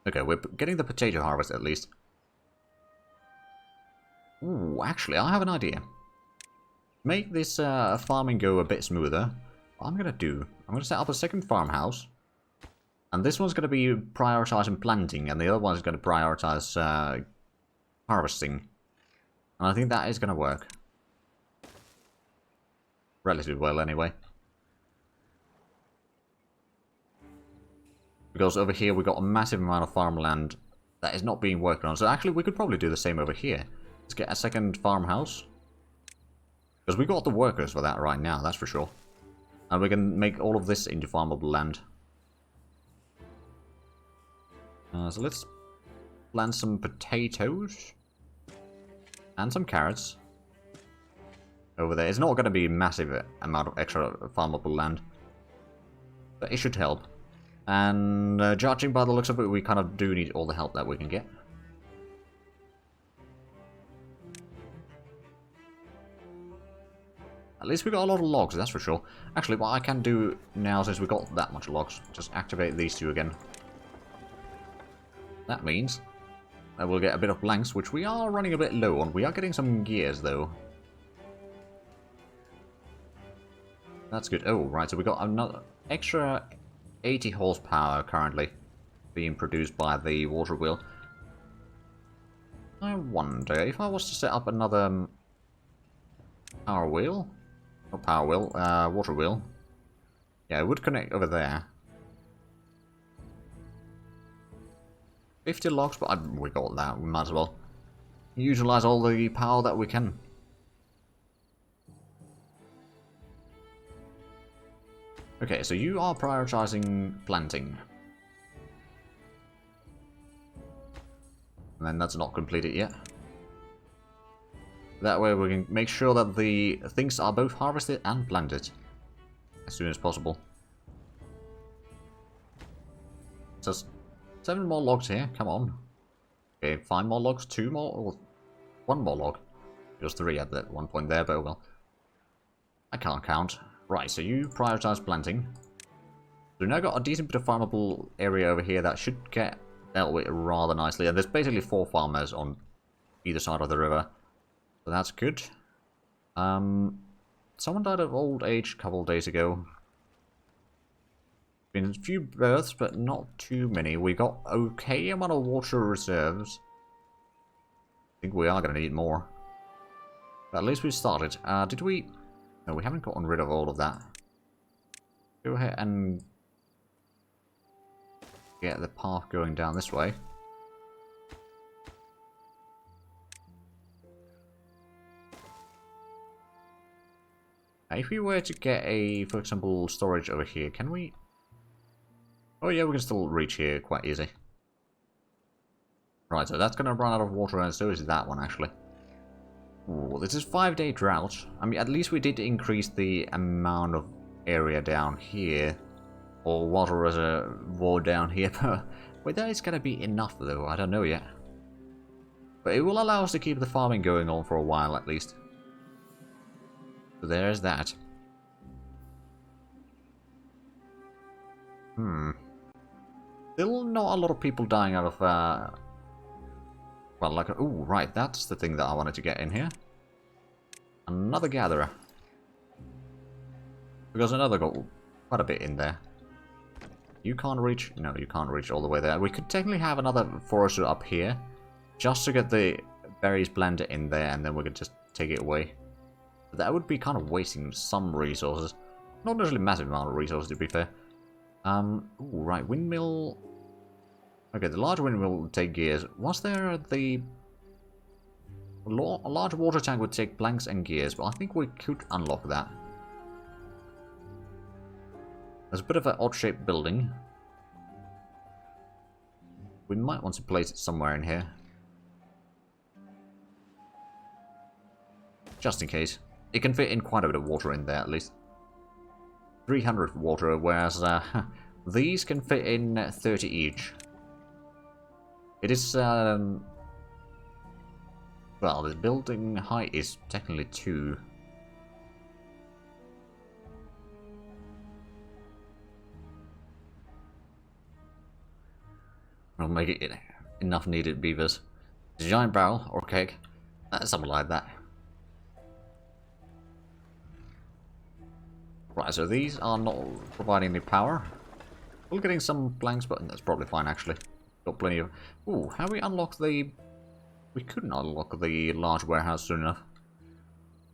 Okay, we're getting the potato harvest at least. Ooh, actually, I have an idea. Make this farming go a bit smoother. What I'm gonna do, I'm gonna set up a second farmhouse. And this one's gonna be prioritizing planting, and the other one's gonna prioritize harvesting. And I think that is gonna work. Relatively well, anyway. Because over here we got a massive amount of farmland that is not being worked on. So actually we could probably do the same over here. Let's get a second farmhouse. Because we got the workers for that right now, that's for sure. And we can make all of this into farmable land. So let's plant some potatoes. And some carrots. Over there. It's not going to be a massive amount of extra farmable land. But it should help. And judging by the looks of it, we kind of do need all the help that we can get. At least we got a lot of logs, that's for sure. Actually, what I can do now, since we got that much logs, just activate these 2 again. That means that we'll get a bit of blanks, which we are running a bit low on. We are getting some gears, though. That's good. Oh, right, so we got another extra 80 horsepower currently being produced by the water wheel. I wonder if I was to set up another power wheel. Not power wheel, water wheel. Yeah, it would connect over there. 50 logs, but we got that. We might as well utilize all the power that we can. Okay, so you are prioritizing planting. And then that's not completed yet. That way we can make sure that the things are both harvested and planted as soon as possible. Just 7 more logs here, come on. Okay, 5 more logs, 2 more, or 1 more log. It was 3 at that one point there, but well. I can't count. Right, so you prioritize planting. So we've now got a decent bit of farmable area over here that should get dealt with rather nicely. And there's basically 4 farmers on either side of the river. So that's good. Someone died of old age a couple of days ago. Been a few births, but not too many. We got okay amount of water reserves. I think we are going to need more. But at least we started. Did we... No, we haven't gotten rid of all of that. Go ahead and get the path going down this way. Now, if we were to get a, for example, storage over here, can we... Oh yeah, we can still reach here quite easy. Right, so that's going to run out of water, and so is that one, actually. Ooh, this is 5-day drought. I mean, at least we did increase the amount of area down here. Or water reservoir down here. But whether it's going to be enough, though, I don't know yet. But it will allow us to keep the farming going on for a while, at least. So there's that. Still not a lot of people dying out of, well, like, ooh, right, that's the thing that I wanted to get in here. Another gatherer. Because another got quite a bit in there. You can't reach, no, you can't reach all the way there. We could technically have another forester up here, just to get the berries blended in there, and then we could just take it away. But that would be kind of wasting some resources. Not necessarily a massive amount of resources, to be fair. Ooh, right, windmill. Okay, the large windmill will take gears. Was there the... A large water tank would take planks and gears, but I think we could unlock that. There's a bit of an odd-shaped building. We might want to place it somewhere in here. Just in case. It can fit in quite a bit of water in there, at least. 300 water, whereas these can fit in 30 each. It is, well, the building height is technically 2. We'll make it enough needed beavers. Giant barrel or keg, something like that. Right, so these are not providing any power. We're getting some planks, but that's probably fine actually. Got plenty of... Ooh, how do we unlock the... We couldn't unlock the large warehouse soon enough.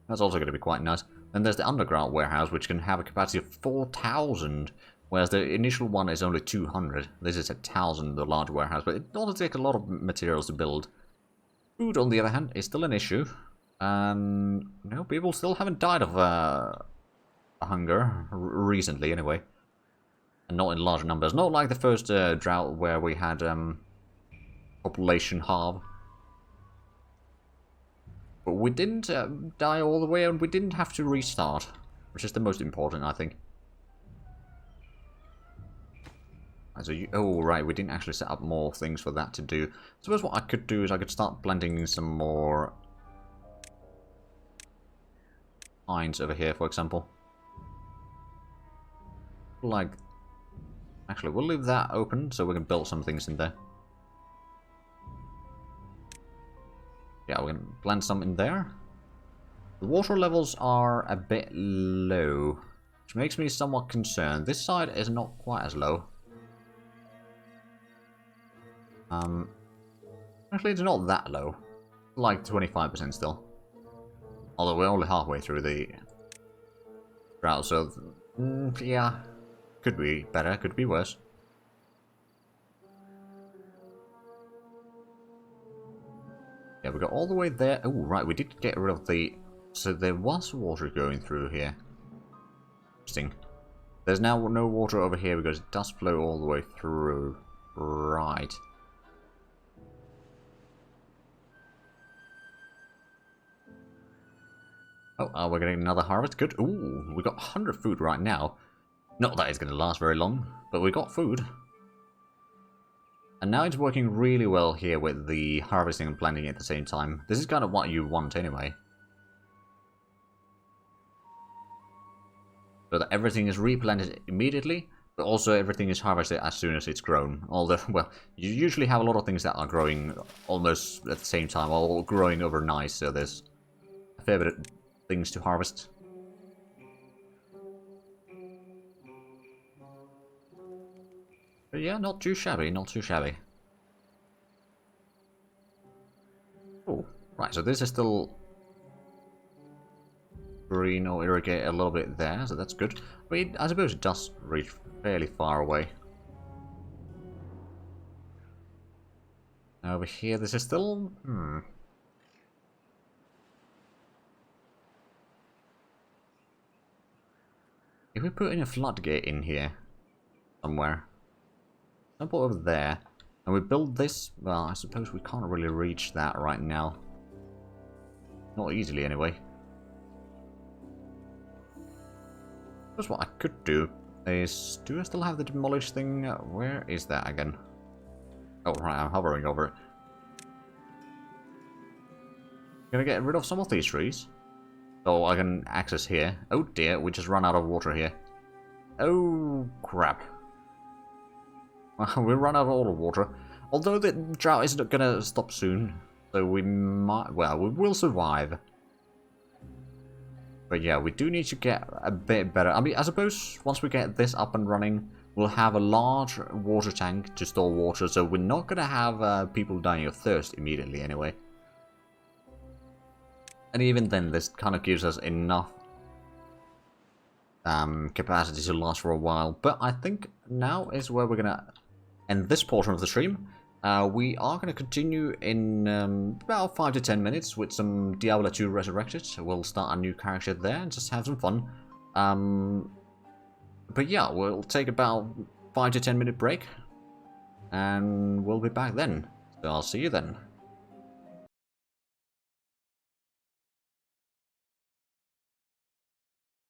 That's also going to be quite nice. Then there's the underground warehouse, which can have a capacity of 4,000. Whereas the initial one is only 200. This is 1,000, the large warehouse. But it does take a lot of materials to build. Food, on the other hand, is still an issue. And... No, people still haven't died of... hunger, recently anyway, and not in large numbers. Not like the first drought where we had population halve. But we didn't die all the way, and we didn't have to restart, which is the most important, I think. So oh right, we didn't actually set up more things for that to do. I suppose what I could do is I could start planting some more pines over here, for example. Like, actually, we'll leave that open so we can build some things in there. Yeah, we can plant some in there. The water levels are a bit low, which makes me somewhat concerned. This side is not quite as low. Actually, it's not that low. Like 25% still. Although we're only halfway through the drought, so yeah. Could be better, could be worse. Yeah, we got all the way there. Oh, right, we did get rid of the... So there was water going through here. Interesting. There's now no water over here because it does flow all the way through. Right. Oh, we're getting another harvest. Good. Ooh, we got 100 food right now. Not that it's going to last very long, but we got food. And now it's working really well here with the harvesting and planting at the same time. This is kind of what you want anyway. So that everything is replanted immediately, but also everything is harvested as soon as it's grown. Although, well, you usually have a lot of things that are growing almost at the same time, or growing overnight, so there's a fair bit things to harvest. But yeah, not too shabby, not too shabby. Oh, right, so this is still green or irrigate a little bit there, so that's good. I mean, I suppose it does reach fairly far away. Over here, this is still... If we put in a floodgate in here, somewhere, up over there, and we build this, well, I suppose we can't really reach that right now. Not easily, anyway. That's what I could do, is... Do I still have the demolish thing? Where is that again? Oh, right, I'm hovering over it. Gonna get rid of some of these trees, so I can access here. Oh dear, we just run out of water here. Oh, crap. Well, we run out of all the water. Although the drought isn't gonna stop soon, so we might... Well, we will survive. But yeah, we do need to get a bit better. I mean, I suppose once we get this up and running, we'll have a large water tank to store water, so we're not gonna have people dying of thirst immediately anyway. And even then, this kind of gives us enough capacity to last for a while. But I think now is where we're gonna end this portion of the stream. We are going to continue in about 5 to 10 minutes with some Diablo 2 Resurrected. We'll start a new character there and just have some fun. But yeah, we'll take about 5 to 10 minute break. And we'll be back then. So I'll see you then.